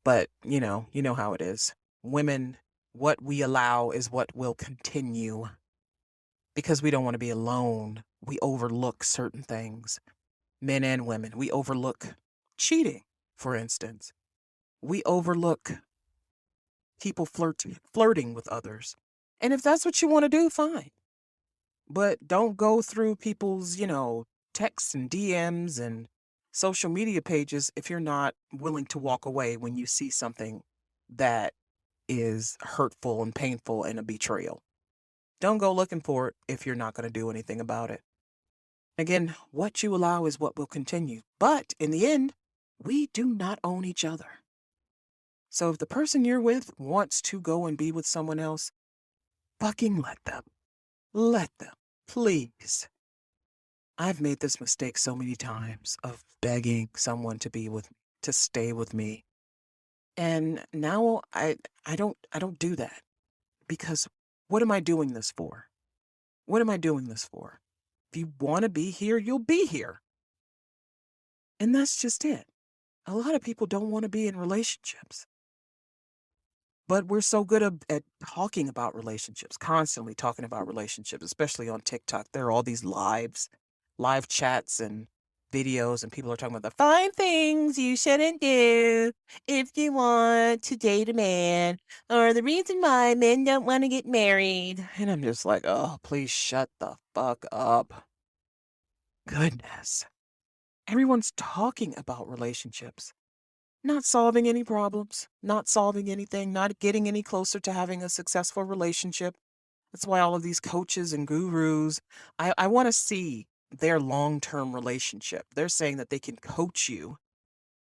A: But, you know how it is. Women, what we allow is what will continue. Because we don't want to be alone, we overlook certain things. Men and women, we overlook cheating, for instance. We overlook people flirting with others. And if that's what you want to do, fine. But don't go through people's, texts and DMs and social media pages if you're not willing to walk away when you see something that is hurtful and painful and a betrayal. Don't go looking for it if you're not going to do anything about it. Again, what you allow is what will continue. But in the end, we do not own each other. So if the person you're with wants to go and be with someone else, fucking let them. Let them. Please. I've made this mistake so many times of begging someone to be with me, to stay with me. And now I don't do that, because what am I doing this for? What am I doing this for? If you want to be here, you'll be here. And that's just it. A lot of people don't want to be in relationships. But we're so good at talking about relationships, constantly talking about relationships, especially on TikTok. There are all these live chats and videos, and people are talking about the 5 things you shouldn't do if you want to date a man, or the reason why men don't want to get married. And I'm just like, oh, please shut the fuck up. Goodness. Everyone's talking about relationships. Not solving any problems, not solving anything, not getting any closer to having a successful relationship. That's why all of these coaches and gurus, I want to see their long-term relationship. They're saying that they can coach you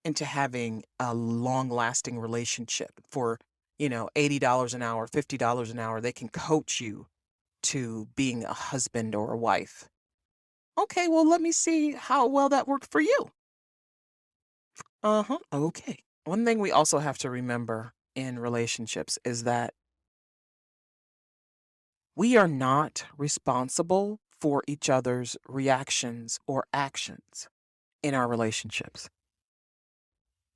A: into having a long-lasting relationship for, $80 an hour, $50 an hour. They can coach you to being a husband or a wife. Okay, well, let me see how well that worked for you. Uh-huh. Okay. One thing we also have to remember in relationships is that we are not responsible for each other's reactions or actions in our relationships.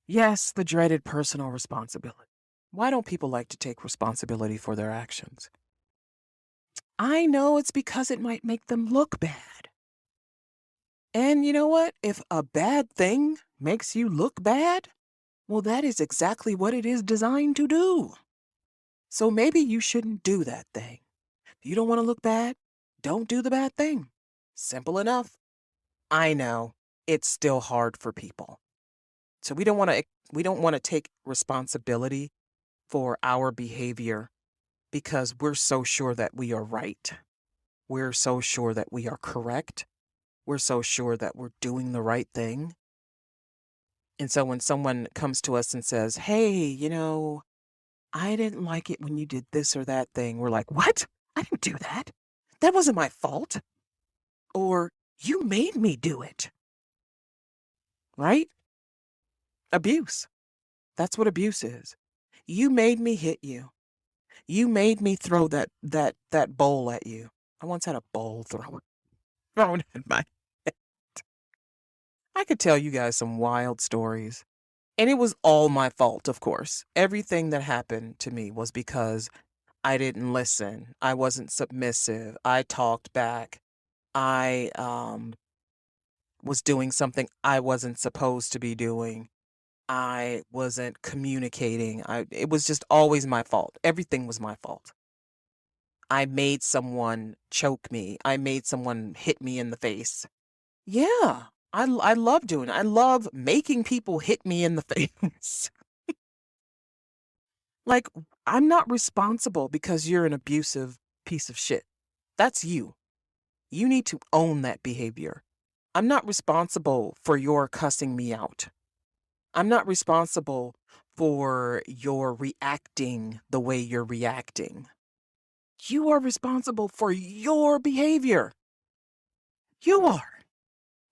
A: Yes, the dreaded personal responsibility. Why don't people like to take responsibility for their actions? I know it's because it might make them look bad. And you know what? If a bad thing makes you look bad, well, that is exactly what it is designed to do. So maybe you shouldn't do that thing. If you don't want to look bad, don't do the bad thing. Simple enough. I know it's still hard for people. So we don't want to take responsibility for our behavior because we're so sure that we are right. We're so sure that we are correct. We're so sure that we're doing the right thing. And so when someone comes to us and says, "Hey, I didn't like it when you did this or that thing," we're like, "What? I didn't do that. That wasn't my fault." Or, "You made me do it." Right? Abuse. That's what abuse is. You made me hit you. You made me throw that bowl at you. I once had a bowl thrown at my head. I could tell you guys some wild stories. And it was all my fault, of course. Everything that happened to me was because I didn't listen. I wasn't submissive. I talked back. I was doing something I wasn't supposed to be doing. I wasn't communicating. It was just always my fault. Everything was my fault. I made someone choke me. I made someone hit me in the face. Yeah, I love doing it. I love making people hit me in the face. Like, I'm not responsible because you're an abusive piece of shit. That's you. You need to own that behavior. I'm not responsible for your cussing me out. I'm not responsible for your reacting the way you're reacting. You are responsible for your behavior. You are.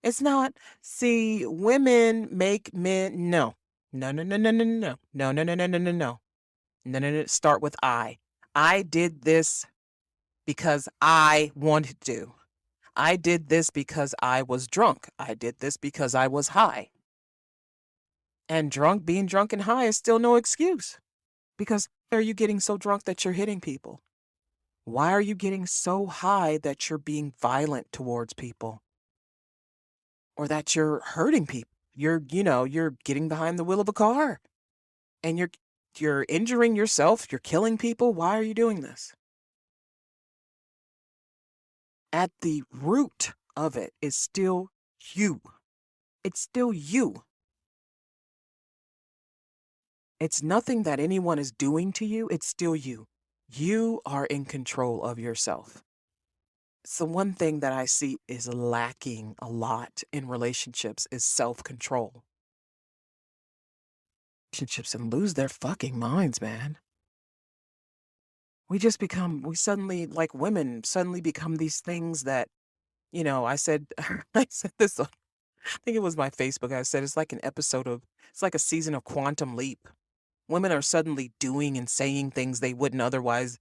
A: It's not, see, women make men. No. No, no, no, no, no, no. No, no, no, no, no, no, no. No, no, no. Start with I. I did this because I wanted to. I did this because I was drunk. I did this because I was high. And being drunk and high is still no excuse. Because are you getting so drunk that you're hitting people? Why are you getting so high that you're being violent towards people? Or that you're hurting people? You're getting behind the wheel of a car and you're injuring yourself, you're killing people. Why are you doing this? At the root of it is still you. It's still you. It's nothing that anyone is doing to you. It's still you. You are in control of yourself. So one thing that I see is lacking a lot in relationships is self-control. Relationships and lose their fucking minds, man. We suddenly, like women, suddenly become these things that, I said, I said this, I think it was my Facebook. I said, it's like a season of Quantum Leap. Women are suddenly doing and saying things they wouldn't otherwise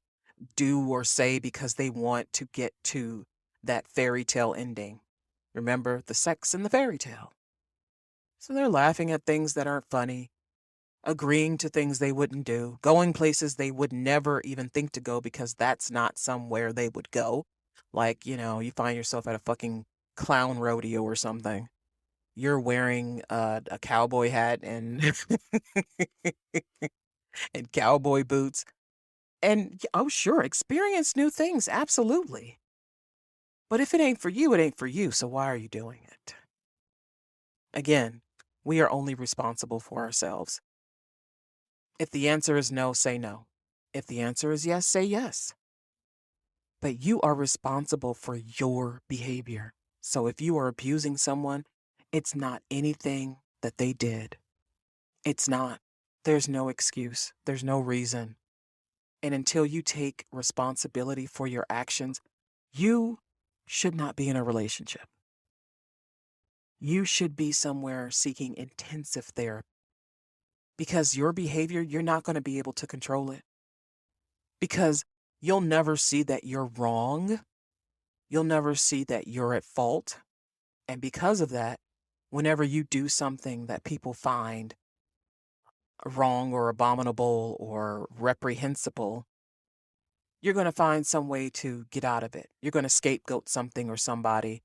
A: do or say because they want to get to that fairy tale ending. Remember the sex in the fairy tale. So they're laughing at things that aren't funny, agreeing to things they wouldn't do, going places they would never even think to go because that's not somewhere they would go. Like, you find yourself at a fucking clown rodeo or something. You're wearing a cowboy hat and and cowboy boots. And oh, sure, experience new things, absolutely. But if it ain't for you, it ain't for you. So why are you doing it? Again, we are only responsible for ourselves. If the answer is no, say no. If the answer is yes, say yes. But you are responsible for your behavior. So if you are abusing someone, it's not anything that they did. It's not. There's no excuse. There's no reason. And until you take responsibility for your actions, you should not be in a relationship. You should be somewhere seeking intensive therapy because your behavior, you're not going to be able to control it because you'll never see that you're wrong. You'll never see that you're at fault. And because of that, whenever you do something that people find wrong or abominable or reprehensible, you're going to find some way to get out of it. You're going to scapegoat something or somebody.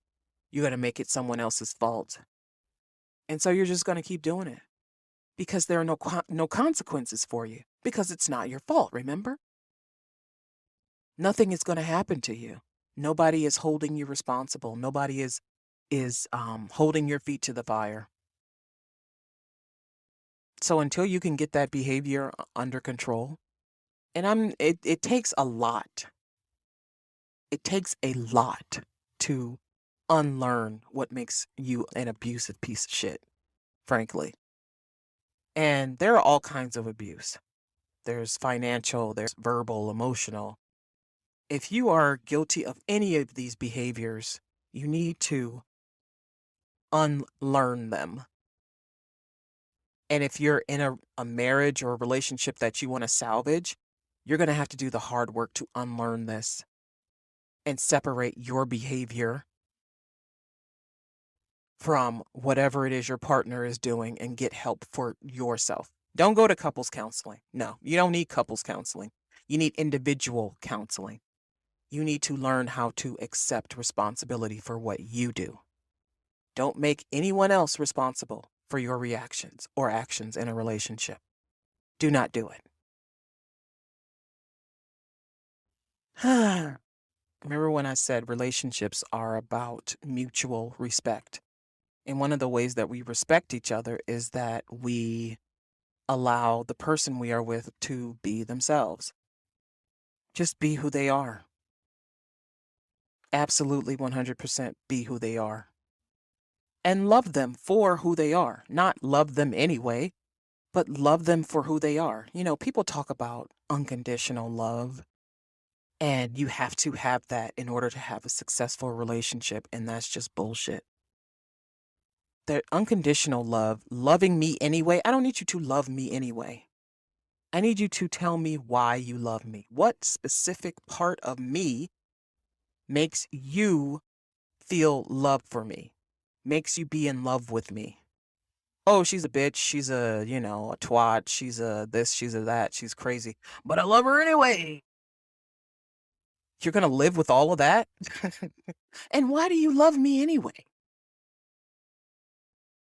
A: You're going to make it someone else's fault. And so you're just going to keep doing it because there are no consequences for you because it's not your fault, remember? Nothing is going to happen to you. Nobody is holding you responsible. Nobody is holding your feet to the fire. So until you can get that behavior under control, and it takes a lot. It takes a lot to unlearn what makes you an abusive piece of shit, frankly. And there are all kinds of abuse. There's financial, there's verbal, emotional. If you are guilty of any of these behaviors, you need to unlearn them. And if you're in a marriage or a relationship that you want to salvage, you're going to have to do the hard work to unlearn this and separate your behavior from whatever it is your partner is doing and get help for yourself. Don't go to couples counseling. No, you don't need couples counseling. You need individual counseling. You need to learn how to accept responsibility for what you do. Don't make anyone else responsible for your reactions or actions in a relationship. Do not do it. Remember when I said relationships are about mutual respect? And one of the ways that we respect each other is that we allow the person we are with to be themselves. Just be who they are. Absolutely 100% be who they are. And love them for who they are. Not love them anyway, but love them for who they are. You know, people talk about unconditional love, and you have to have that in order to have a successful relationship, and that's just bullshit. The unconditional love, loving me anyway, I don't need you to love me anyway. I need you to tell me why you love me. What specific part of me makes you feel love for me, makes you be in love with me? Oh, she's a bitch. She's a, a twat. She's a this, she's a that. She's crazy. But I love her anyway. You're going to live with all of that? And why do you love me anyway?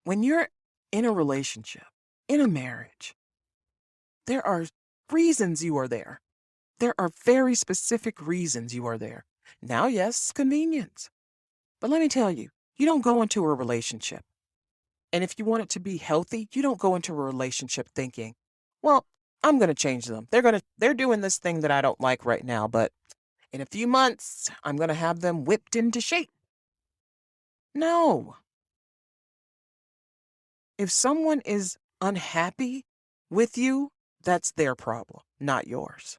A: When you're in a relationship, in a marriage, there are reasons you are there. There are very specific reasons you are there. Now, yes, convenience. But let me tell you, you don't go into a relationship. And if you want it to be healthy, you don't go into a relationship thinking, well, I'm going to change them. They're doing this thing that I don't like right now, but in a few months, I'm going to have them whipped into shape. No. If someone is unhappy with you, that's their problem, not yours.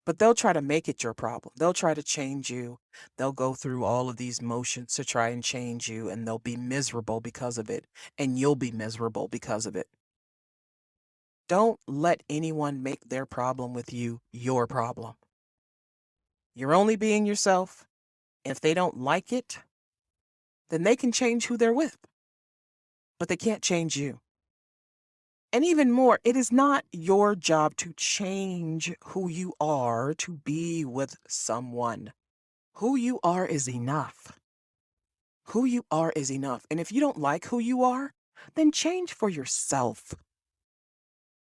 A: But they'll try to make it your problem. They'll try to change you. They'll go through all of these motions to try and change you, and they'll be miserable because of it, and you'll be miserable because of it. Don't let anyone make their problem with you your problem. You're only being yourself. If they don't like it, then they can change who they're with, but they can't change you. And even more, it is not your job to change who you are to be with someone. Who you are is enough. Who you are is enough. And if you don't like who you are, then change for yourself.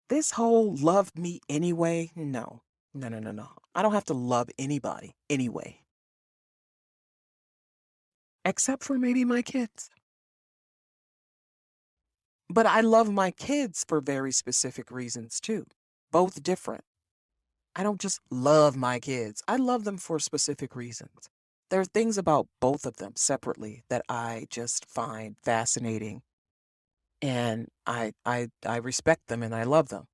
A: This whole love me anyway, no. No, no, no, no. I don't have to love anybody anyway. Except for maybe my kids. But I love my kids for very specific reasons too. Both different. I don't just love my kids. I love them for specific reasons. There are things about both of them separately that I just find fascinating, and I respect them and I love them.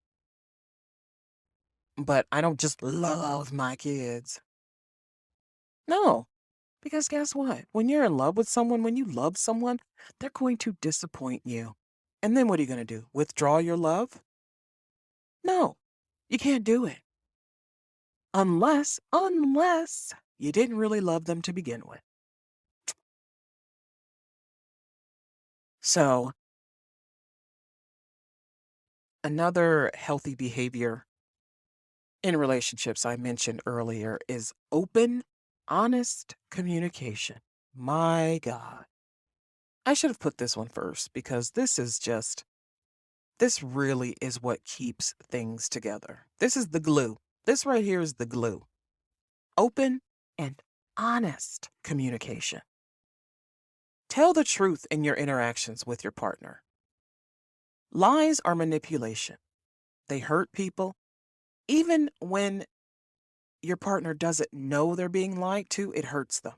A: But I don't just love my kids. No, because guess what? When you're in love with someone, when you love someone, they're going to disappoint you. And then what are you going to do? Withdraw your love? No, you can't do it. Unless you didn't really love them to begin with. So, another healthy behavior in relationships I mentioned earlier is open, honest communication. My God. I should have put this one first because this really is what keeps things together. This is the glue. This right here is the glue. Open and honest communication. Tell the truth in your interactions with your partner. Lies are manipulation. They hurt people. Even when your partner doesn't know they're being lied to, it hurts them.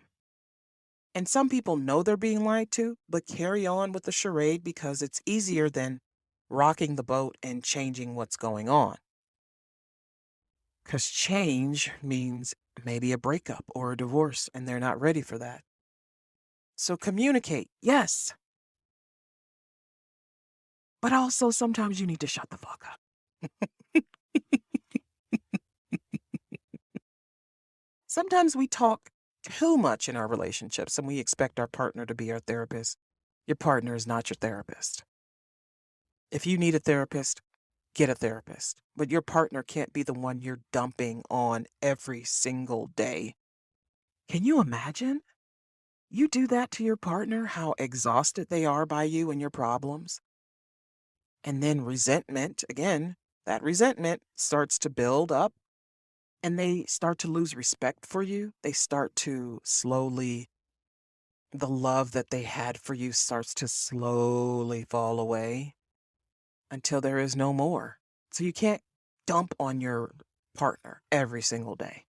A: And some people know they're being lied to, but carry on with the charade because it's easier than rocking the boat and changing what's going on. Because change means maybe a breakup or a divorce, and they're not ready for that. So communicate, yes. But also sometimes you need to shut the fuck up. Sometimes we talk too much in our relationships and we expect our partner to be our therapist. Your partner is not your therapist. If you need a therapist, get a therapist. But your partner can't be the one you're dumping on every single day. Can you imagine? You do that to your partner, how exhausted they are by you and your problems. And then resentment, again, that resentment starts to build up and they start to lose respect for you. They start to slowly, the love that they had for you starts to slowly fall away until there is no more. So you can't dump on your partner every single day.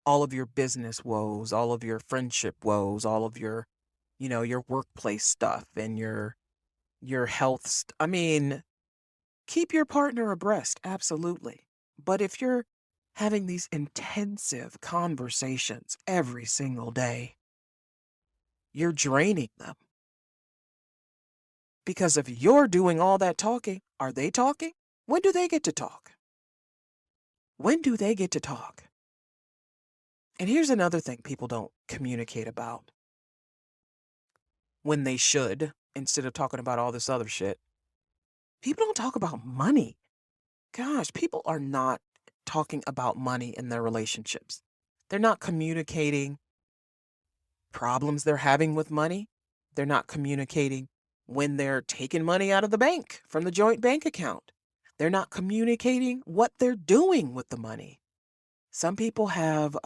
A: All of your business woes, all of your friendship woes, all of your, your workplace stuff and your health. I mean, keep your partner abreast, absolutely. But if you're having these intensive conversations every single day, you're draining them. Because if you're doing all that talking, are they talking? When do they get to talk? When do they get to talk? And here's another thing people don't communicate about. When they should, instead of talking about all this other shit, people don't talk about money. Gosh, people are not talking about money in their relationships. They're not communicating problems they're having with money. They're not communicating when they're taking money out of the bank from the joint bank account. They're not communicating what they're doing with the money. Some people have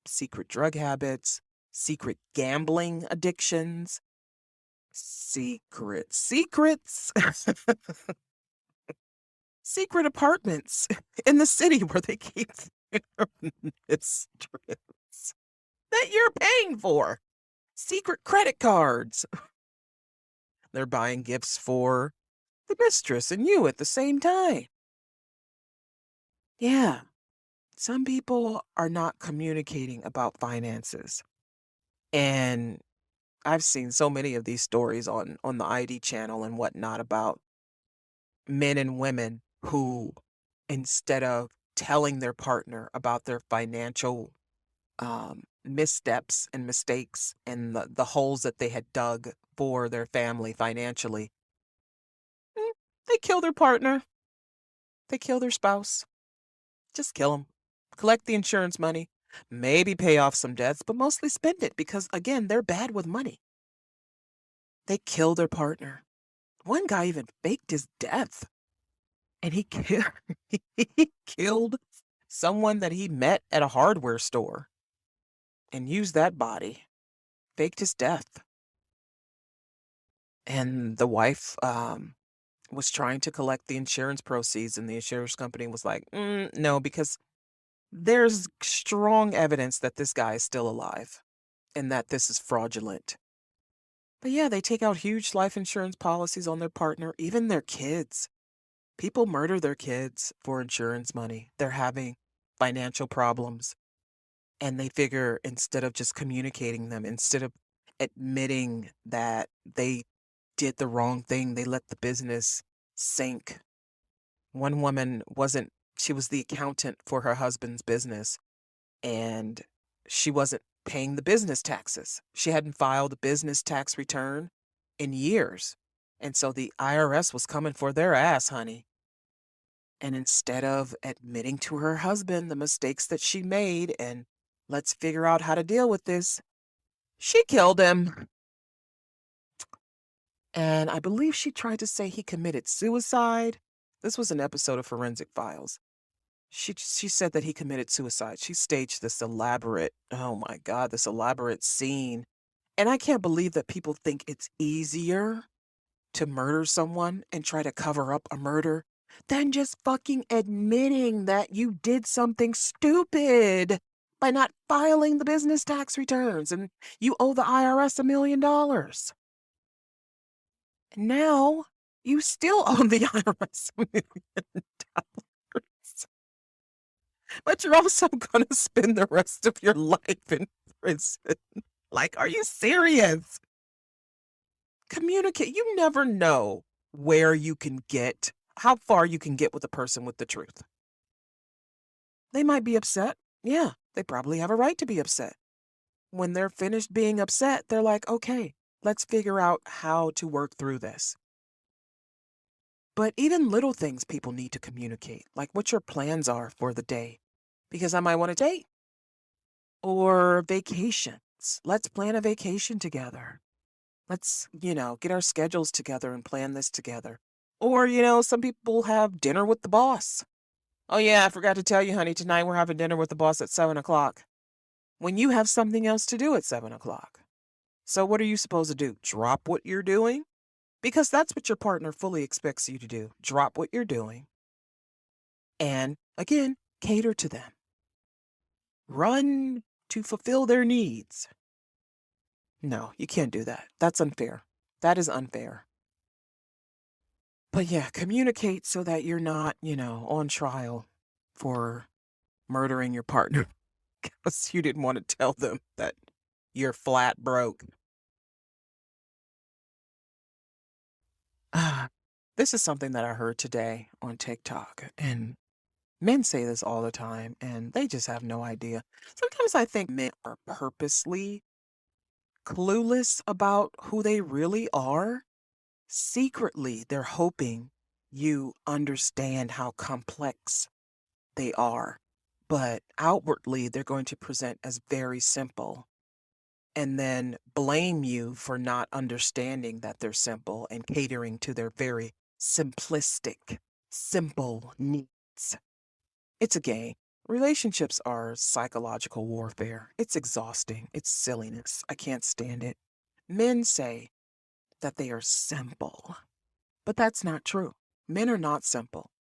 A: secret drug habits, secret gambling addictions, secrets, secret apartments in the city where they keep their mistress that you're paying for, secret credit cards. They're buying gifts for the mistress and you at the same time. Yeah, some people are not communicating about finances. And I've seen so many of these stories on the ID channel and whatnot about men and women who, instead of telling their partner about their financial missteps and mistakes and the holes that they had dug for their family financially, they kill their partner. They kill their spouse. Just kill them. Collect the insurance money. Maybe pay off some debts, but mostly spend it because, again, they're bad with money. They kill their partner. One guy even faked his death. And he he killed someone that he met at a hardware store and used that body, faked his death. And the wife was trying to collect the insurance proceeds, and the insurance company was like, no, because there's strong evidence that this guy is still alive and that this is fraudulent. But yeah, they take out huge life insurance policies on their partner, even their kids. People murder their kids for insurance money. They're having financial problems. And they figure instead of just communicating them, instead of admitting that they did the wrong thing, they let the business sink. One woman she was the accountant for her husband's business, and she wasn't paying the business taxes. She hadn't filed a business tax return in years. And so the IRS was coming for their ass, honey. And instead of admitting to her husband the mistakes that she made and let's figure out how to deal with this, she killed him. And I believe she tried to say he committed suicide. This was an episode of Forensic Files. She said that he committed suicide. She staged this elaborate, oh my God, this elaborate scene. And I can't believe that people think it's easier to murder someone and try to cover up a murder than just fucking admitting that you did something stupid by not filing the business tax returns and you owe the IRS $1 million. And now you still owe the IRS $1 million. But you're also going to spend the rest of your life in prison. Like, are you serious? Communicate. You never know where you can get, how far you can get with a person with the truth. They might be upset. Yeah, they probably have a right to be upset. When they're finished being upset, they're like, okay, let's figure out how to work through this. But even little things people need to communicate, like what your plans are for the day. Because I might want to date. Or vacations. Let's plan a vacation together. Let's, get our schedules together and plan this together. Or, some people have dinner with the boss. Oh, yeah, I forgot to tell you, honey, tonight we're having dinner with the boss at 7 o'clock. When you have something else to do at 7 o'clock. So what are you supposed to do? Drop what you're doing? Because that's what your partner fully expects you to do. Drop what you're doing. And, again, cater to them. Run to fulfill their needs. No, you can't do that. That's unfair. That is unfair. But yeah, communicate so that you're not, on trial for murdering your partner because you didn't want to tell them that you're flat broke. This is something that I heard today on TikTok, and men say this all the time, and they just have no idea. Sometimes I think men are purposely clueless about who they really are. Secretly, they're hoping you understand how complex they are, but outwardly, they're going to present as very simple and then blame you for not understanding that they're simple and catering to their very simplistic, simple needs. It's a game. Relationships are psychological warfare. It's exhausting. It's silliness. I can't stand it. Men say that they are simple, but that's not true. Men are not simple.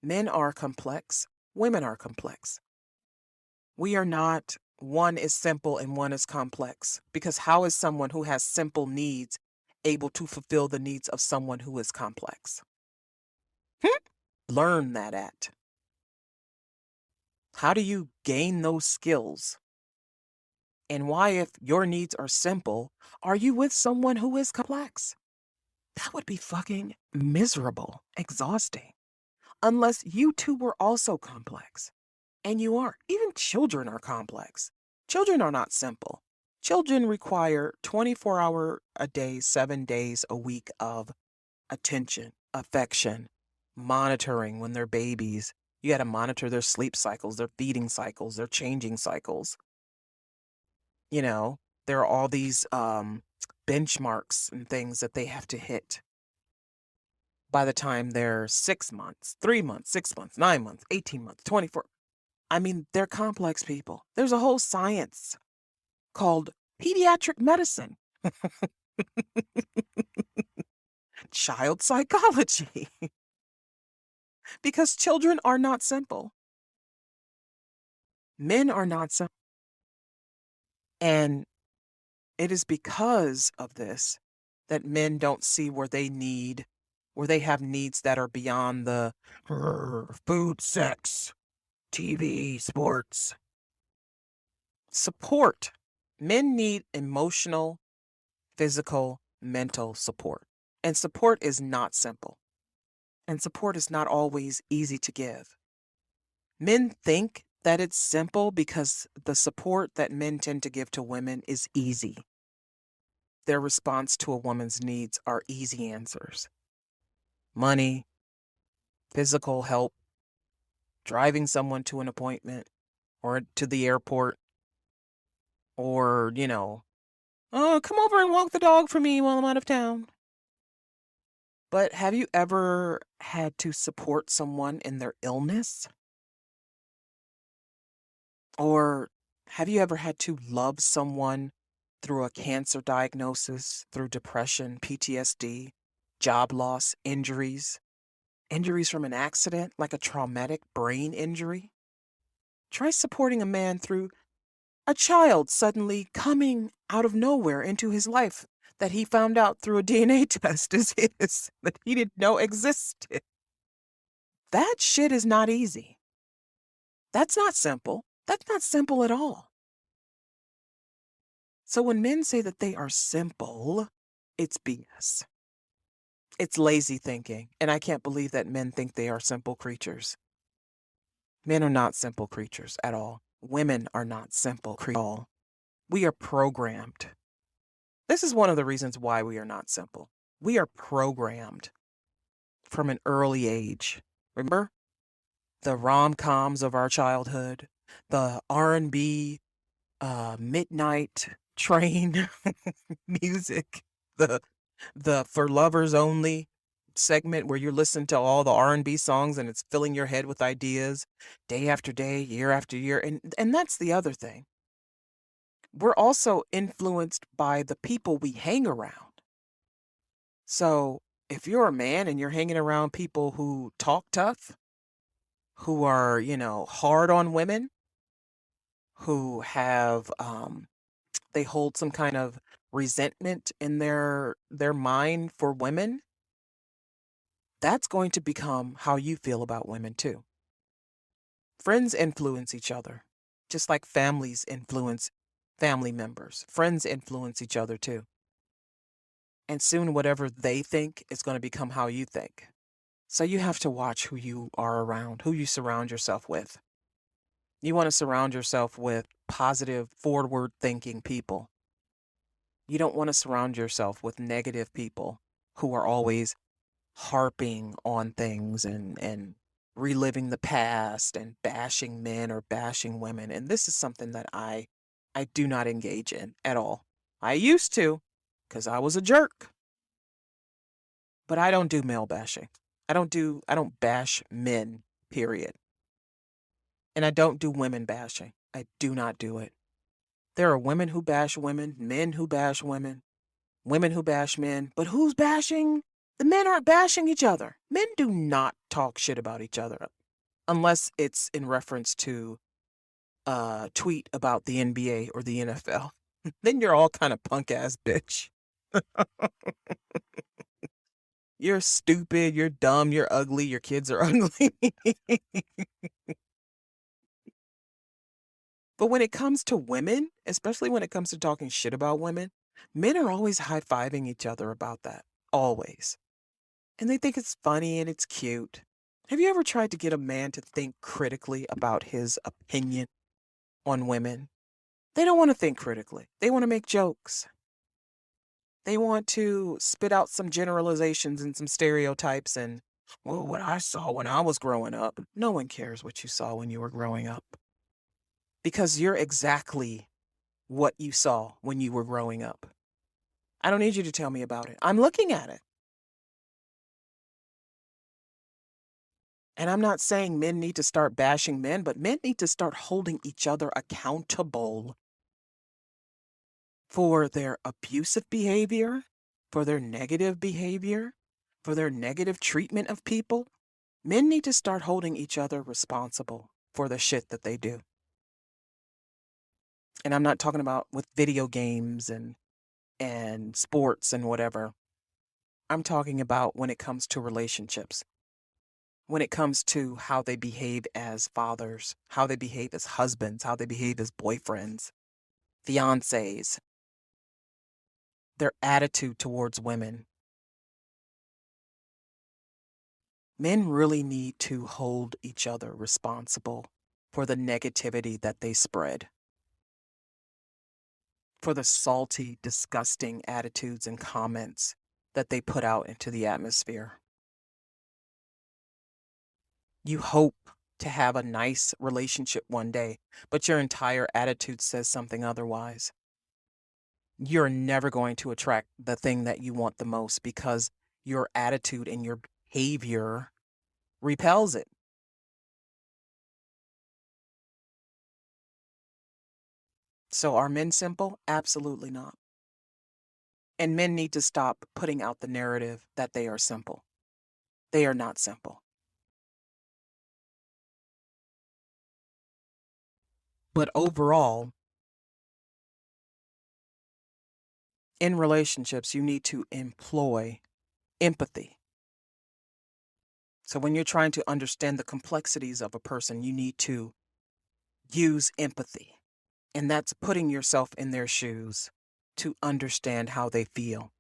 A: Men are complex. Women are complex. We are not, one is simple and one is complex. Because how is someone who has simple needs able to fulfill the needs of someone who is complex? Learn that at. How do you gain those skills? And why, if your needs are simple, are you with someone who is complex? That would be fucking miserable, exhausting. Unless you two were also complex. And you are. Even children are complex. Children are not simple. Children require 24-hour a day, 7 days a week of attention, affection, monitoring when they're babies. You got to monitor their sleep cycles, their feeding cycles, their changing cycles. There are all these benchmarks and things that they have to hit by the time they're 6 months, 3 months, 6 months, 9 months, 18 months, 24. I mean, they're complex people. There's a whole science called pediatric medicine, child psychology, because children are not simple. Men are not simple. And it is because of this that men don't see where they have needs that are beyond the food, sex, TV, sports. Support. Men need emotional, physical, mental support. And support is not simple. And support is not always easy to give. Men think that it's simple because the support that men tend to give to women is easy. Their response to a woman's needs are easy answers. Money, physical help, driving someone to an appointment or to the airport, or, oh, come over and walk the dog for me while I'm out of town. But have you ever had to support someone in their illness? Or have you ever had to love someone through a cancer diagnosis, through depression, PTSD, job loss, injuries from an accident like a traumatic brain injury? Try supporting a man through a child suddenly coming out of nowhere into his life that he found out through a DNA test is his, that he didn't know existed. That shit is not easy. That's not simple. That's not simple at all. So when men say that they are simple, it's BS. It's lazy thinking, and I can't believe that men think they are simple creatures. Men are not simple creatures at all. Women are not simple creatures at all. We are programmed. This is one of the reasons why we are not simple. We are programmed from an early age. Remember the rom-coms of our childhood, the R&B midnight train music, the for lovers only segment where you're listening to all the R&B songs and it's filling your head with ideas day after day, year after year. And that's the other thing. We're also influenced by the people we hang around. So if you're a man and you're hanging around people who talk tough, who are, hard on women, who have they hold some kind of resentment in their mind for women, that's going to become how you feel about women too. Friends influence each other, just like families influence family members. Friends influence each other too. And soon whatever they think is going to become how you think. So you have to watch who you are around, who you surround yourself with. You want to surround yourself with positive, forward-thinking people. You don't want to surround yourself with negative people who are always harping on things and reliving the past and bashing men or bashing women. And this is something that I do not engage in at all. I used to, because I was a jerk. But I don't do male bashing. I don't bash men, period. And I don't do women bashing. I do not do it. There are women who bash women, men who bash women, women who bash men, but who's bashing? The men aren't bashing each other. Men do not talk shit about each other unless it's in reference to a tweet about the NBA or the NFL. Then you're all kind of punk ass bitch. You're stupid, you're dumb, you're ugly, your kids are ugly. But when it comes to women, especially when it comes to talking shit about women, men are always high-fiving each other about that. Always. And they think it's funny and it's cute. Have you ever tried to get a man to think critically about his opinion on women? They don't want to think critically. They want to make jokes. They want to spit out some generalizations and some stereotypes and, well, what I saw when I was growing up. No one cares what you saw when you were growing up. Because you're exactly what you saw when you were growing up. I don't need you to tell me about it. I'm looking at it. And I'm not saying men need to start bashing men, but men need to start holding each other accountable for their abusive behavior, for their negative behavior, for their negative treatment of people. Men need to start holding each other responsible for the shit that they do. And I'm not talking about with video games and sports and whatever. I'm talking about when it comes to relationships. When it comes to how they behave as fathers, how they behave as husbands, how they behave as boyfriends, fiancés, their attitude towards women. Men really need to hold each other responsible for the negativity that they spread, for the salty, disgusting attitudes and comments that they put out into the atmosphere. You hope to have a nice relationship one day, but your entire attitude says something otherwise. You're never going to attract the thing that you want the most because your attitude and your behavior repels it. So are men simple? Absolutely not. And men need to stop putting out the narrative that they are simple. They are not simple. But overall, in relationships, you need to employ empathy. So when you're trying to understand the complexities of a person, you need to use empathy. And that's putting yourself in their shoes to understand how they feel.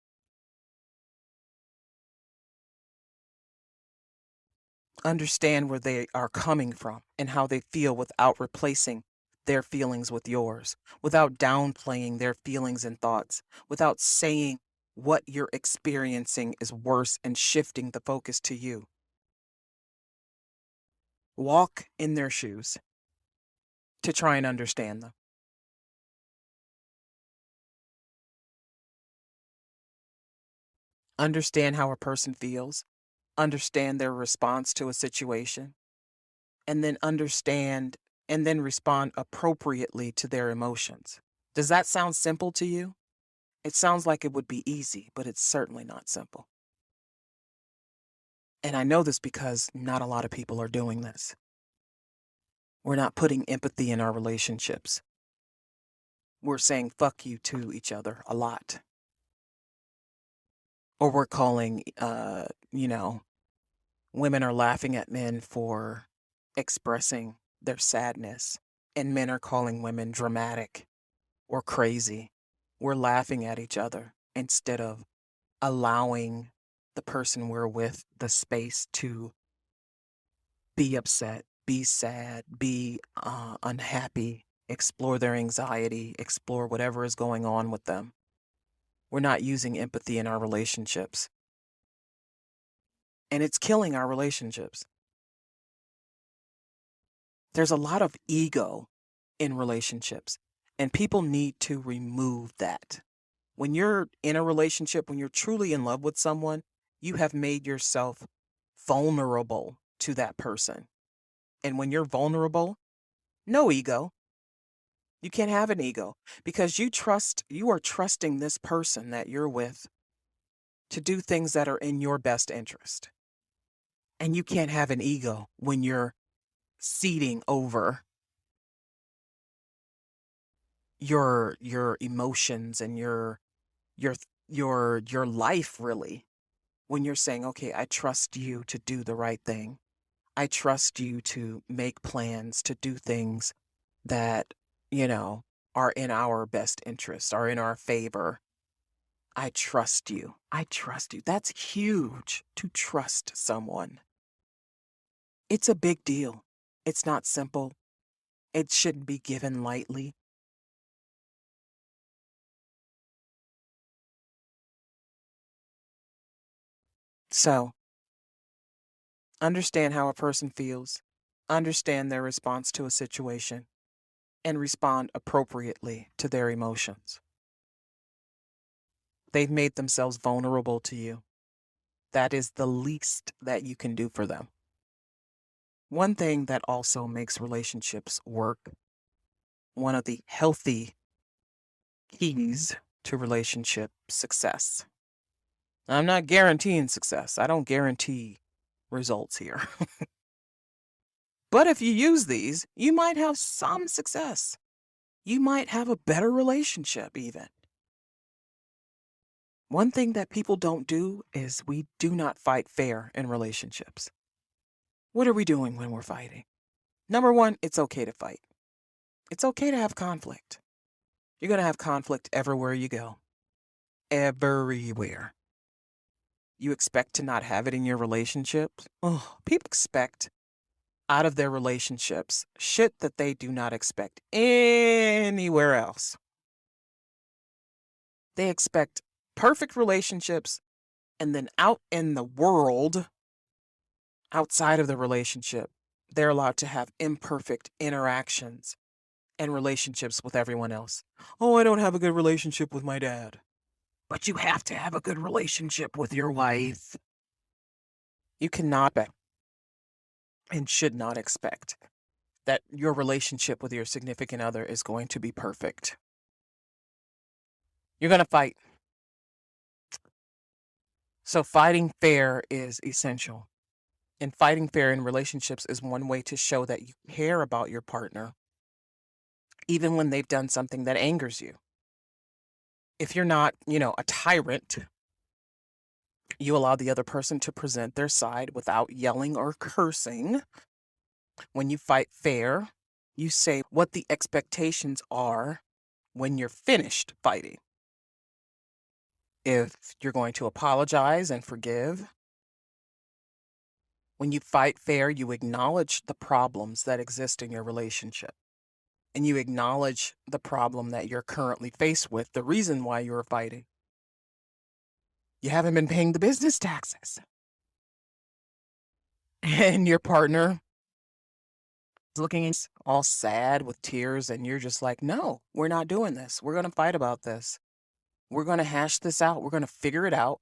A: Understand where they are coming from and how they feel without replacing their feelings with yours, without downplaying their feelings and thoughts, without saying what you're experiencing is worse and shifting the focus to you. Walk in their shoes to try and understand them. Understand how a person feels, understand their response to a situation, and then understand and then respond appropriately to their emotions. Does that sound simple to you? It sounds like it would be easy, but it's certainly not simple. And I know this because not a lot of people are doing this. We're not putting empathy in our relationships. We're saying fuck you to each other a lot. Or we're calling, women are laughing at men for expressing their sadness, and men are calling women dramatic or crazy. We're laughing at each other instead of allowing the person we're with the space to be upset, be sad, be unhappy, explore their anxiety, explore whatever is going on with them. We're not using empathy in our relationships, and it's killing our relationships. There's a lot of ego in relationships, and people need to remove that. When you're in a relationship, when you're truly in love with someone, you have made yourself vulnerable to that person. And when you're vulnerable, no ego. You can't have an ego because you are trusting this person that you're with to do things that are in your best interest. And you can't have an ego when you're ceding over your emotions and your your life, really. When you're saying, okay, I trust you to do the right thing. I trust you to make plans to do things that, you know, are in our best interest, are in our favor. I trust you. I trust you. That's huge, to trust someone. It's a big deal. It's not simple. It shouldn't be given lightly. So, understand how a person feels, understand their response to a situation, and respond appropriately to their emotions. They've made themselves vulnerable to you. That is the least that you can do for them. One thing that also makes relationships work, one of the healthy keys to relationship success. I'm not guaranteeing success. I don't guarantee results here. But if you use these, you might have some success. You might have a better relationship, even. One thing that people don't do is we do not fight fair in relationships. What are we doing when we're fighting? Number one, it's okay to fight. It's okay to have conflict. You're going to have conflict everywhere you go. Everywhere. You expect to not have it in your relationships? Oh, people expect out of their relationships shit that they do not expect anywhere else. They expect perfect relationships, and then out in the world, outside of the relationship, They're allowed to have imperfect interactions and relationships with everyone else. Oh, I don't have a good relationship with my dad. But you have to have a good relationship with your wife. You cannot and should not expect that your relationship with your significant other is going to be perfect. You're going to fight. So fighting fair is essential. And fighting fair in relationships is one way to show that you care about your partner, even when they've done something that angers you. If you're not, a tyrant, you allow the other person to present their side without yelling or cursing. When you fight fair, you say what the expectations are when you're finished fighting. If you're going to apologize and forgive, when you fight fair, you acknowledge the problems that exist in your relationship. And you acknowledge the problem that you're currently faced with, the reason why you're fighting. You haven't been paying the business taxes. And your partner is looking all sad with tears, and you're just like, no, we're not doing this. We're going to fight about this. We're going to hash this out. We're going to figure it out.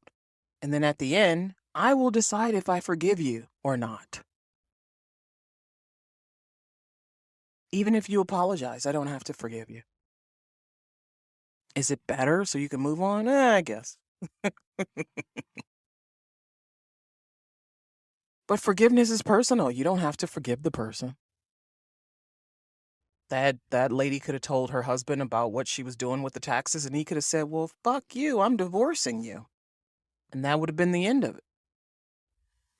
A: And then at the end, I will decide if I forgive you or not. Even if you apologize, I don't have to forgive you. Is it better so you can move on? I guess. But forgiveness is personal. You don't have to forgive the person. That lady could have told her husband about what she was doing with the taxes, and he could have said, well, fuck you, I'm divorcing you. And that would have been the end of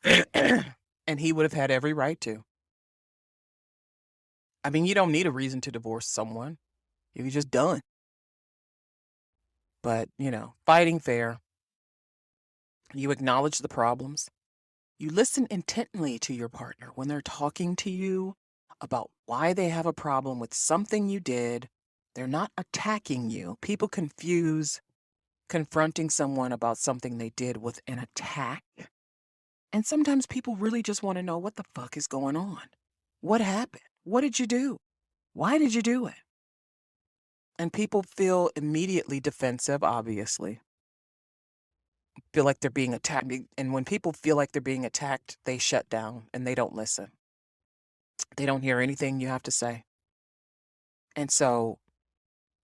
A: it. And he would have had every right to. I mean, you don't need a reason to divorce someone. You're just done. But, fighting fair. You acknowledge the problems. You listen intently to your partner when they're talking to you about why they have a problem with something you did. They're not attacking you. People confuse confronting someone about something they did with an attack. And sometimes people really just want to know what the fuck is going on. What happened? What did you do? Why did you do it? And people feel immediately defensive, obviously. Feel like they're being attacked. And when people feel like they're being attacked, they shut down and they don't listen. They don't hear anything you have to say. And so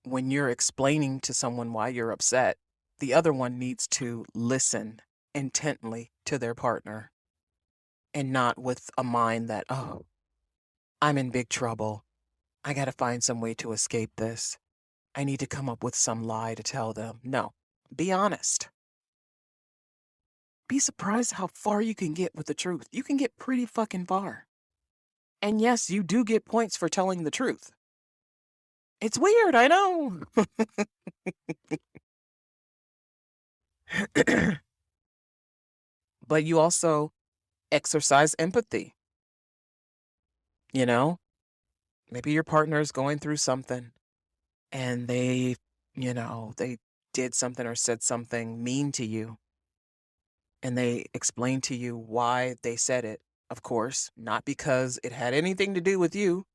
A: when you're explaining to someone why you're upset, the other one needs to listen intently to their partner and not with a mind that, oh, I'm in big trouble. I got to find some way to escape this. I need to come up with some lie to tell them. No, be honest. Be surprised how far you can get with the truth. You can get pretty fucking far. And yes, you do get points for telling the truth. It's weird, I know. But you also exercise empathy. Maybe your partner is going through something and they did something or said something mean to you. And they explain to you why they said it. Of course, not because it had anything to do with you.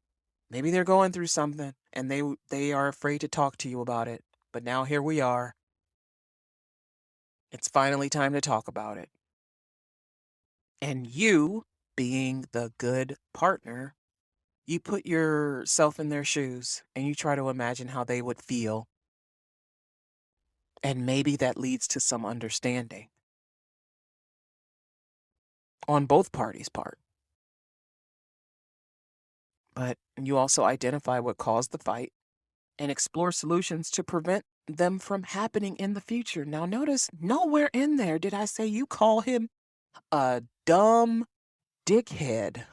A: Maybe they're going through something and they are afraid to talk to you about it. But now here we are. It's finally time to talk about it. And you, being the good partner, you put yourself in their shoes and you try to imagine how they would feel. And maybe that leads to some understanding on both parties' part. But you also identify what caused the fight and explore solutions to prevent them from happening in the future. Now, notice nowhere in there did I say you call him a dumb dickhead.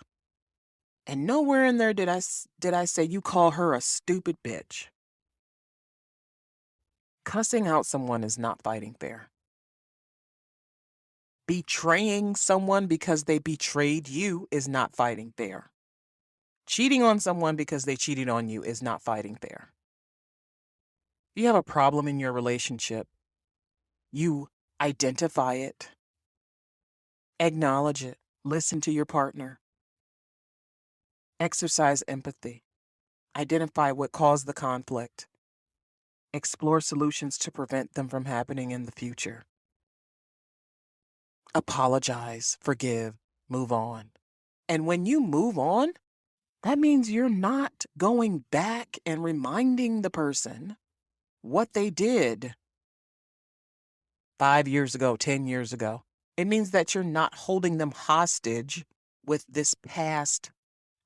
A: And nowhere in there did I say you call her a stupid bitch. Cussing out someone is not fighting fair. Betraying someone because they betrayed you is not fighting fair. Cheating on someone because they cheated on you is not fighting fair. If you have a problem in your relationship, you identify it, acknowledge it, listen to your partner, Exercise empathy. Identify what caused the conflict. Explore solutions to prevent them from happening in the future. Apologize, forgive, move on. And when you move on, that means you're not going back and reminding the person what they did 5 years ago, 10 years ago. It means that you're not holding them hostage with this past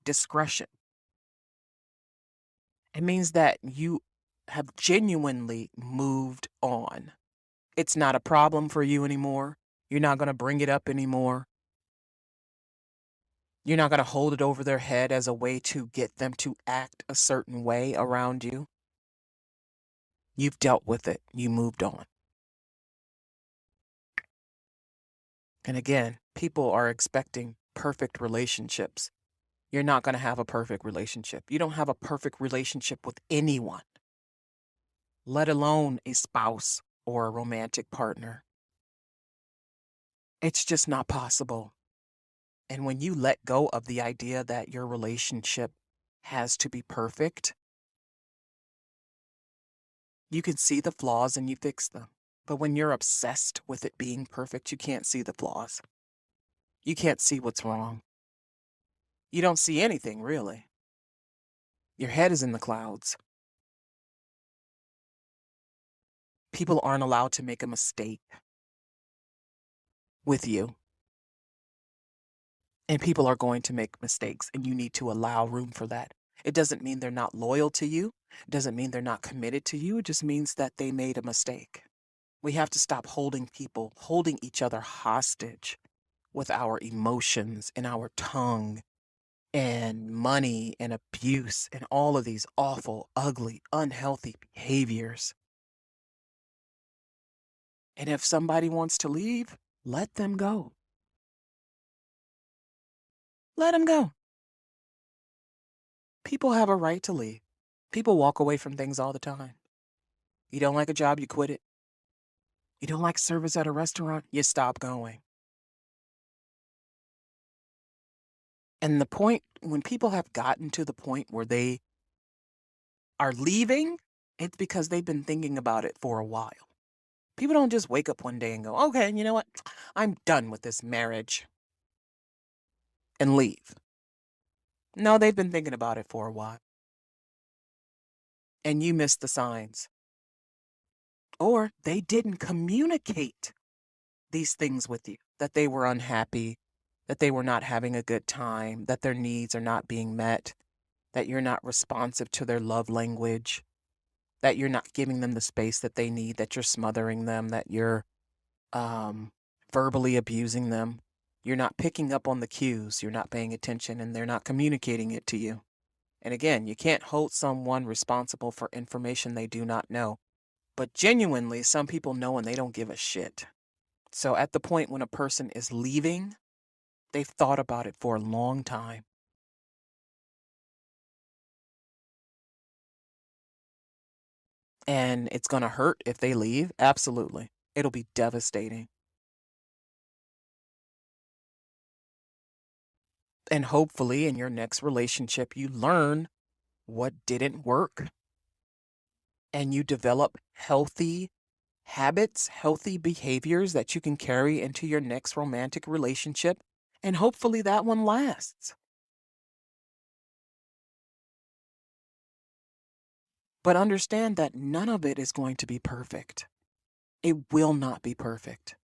A: discretion. It means that you have genuinely moved on. It's not a problem for you anymore. You're not going to bring it up anymore. You're not going to hold it over their head as a way to get them to act a certain way around you. You've dealt with it. You moved on. And again, people are expecting perfect relationships. You're not going to have a perfect relationship. You don't have a perfect relationship with anyone, let alone a spouse or a romantic partner. It's just not possible. And when you let go of the idea that your relationship has to be perfect, you can see the flaws and you fix them. But when you're obsessed with it being perfect, you can't see the flaws. You can't see what's wrong. You don't see anything, really. Your head is in the clouds. People aren't allowed to make a mistake with you. And people are going to make mistakes, and you need to allow room for that. It doesn't mean they're not loyal to you. It doesn't mean they're not committed to you. It just means that they made a mistake. We have to stop holding each other hostage with our emotions and our tongue and money and abuse and all of these awful, ugly, unhealthy behaviors. And if somebody wants to leave, let them go. Let them go. People have a right to leave. People walk away from things all the time. You don't like a job, you quit it. You don't like service at a restaurant, you stop going. And the point, when people have gotten to the point where they are leaving, it's because they've been thinking about it for a while. People don't just wake up one day and go, okay, you know what? I'm done with this marriage and leave. No, they've been thinking about it for a while. And you missed the signs. Or they didn't communicate these things with you, that they were unhappy, that they were not having a good time, that their needs are not being met, that you're not responsive to their love language, that you're not giving them the space that they need, that you're smothering them, that you're verbally abusing them. You're not picking up on the cues, you're not paying attention, and they're not communicating it to you. And again, you can't hold someone responsible for information they do not know. But genuinely, some people know and they don't give a shit. So at the point when a person is leaving, they've thought about it for a long time. And it's going to hurt if they leave. Absolutely. It'll be devastating. And hopefully in your next relationship, you learn what didn't work and you develop healthy habits, healthy behaviors that you can carry into your next romantic relationship. And hopefully that one lasts. But understand that none of it is going to be perfect. It will not be perfect.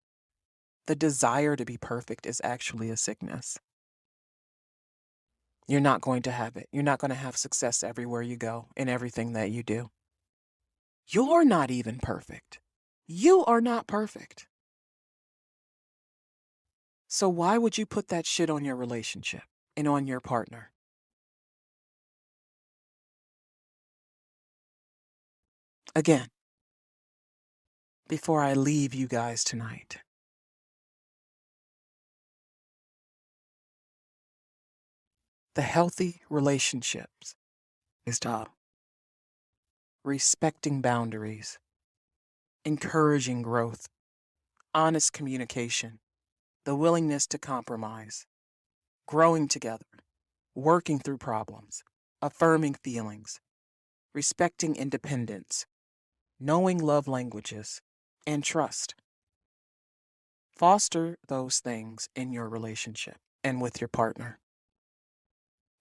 A: The desire to be perfect is actually a sickness. You're not going to have it. You're not going to have success everywhere you go in everything that you do. You're not even perfect. You are not perfect. So why would you put that shit on your relationship and on your partner? Again, before I leave you guys tonight, the healthy relationships is top. Respecting boundaries, encouraging growth, honest communication, the willingness to compromise, growing together, working through problems, affirming feelings, respecting independence, knowing love languages, and trust. Foster those things in your relationship and with your partner.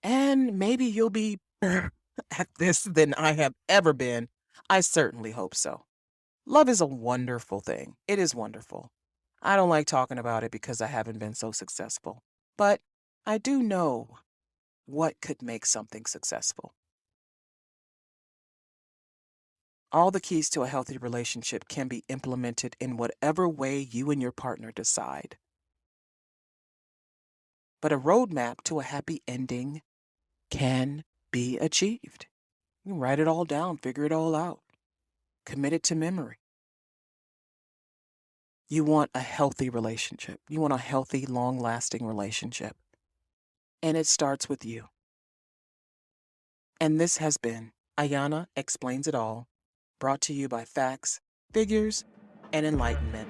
A: And maybe you'll be better at this than I have ever been. I certainly hope so. Love is a wonderful thing. It is wonderful. I don't like talking about it because I haven't been so successful. But I do know what could make something successful. All the keys to a healthy relationship can be implemented in whatever way you and your partner decide. But a roadmap to a happy ending can be achieved. You can write it all down, figure it all out, commit it to memory. You want a healthy relationship. You want a healthy, long lasting relationship. And it starts with you. And this has been Ayana Explains It All, brought to you by facts, figures, and enlightenment.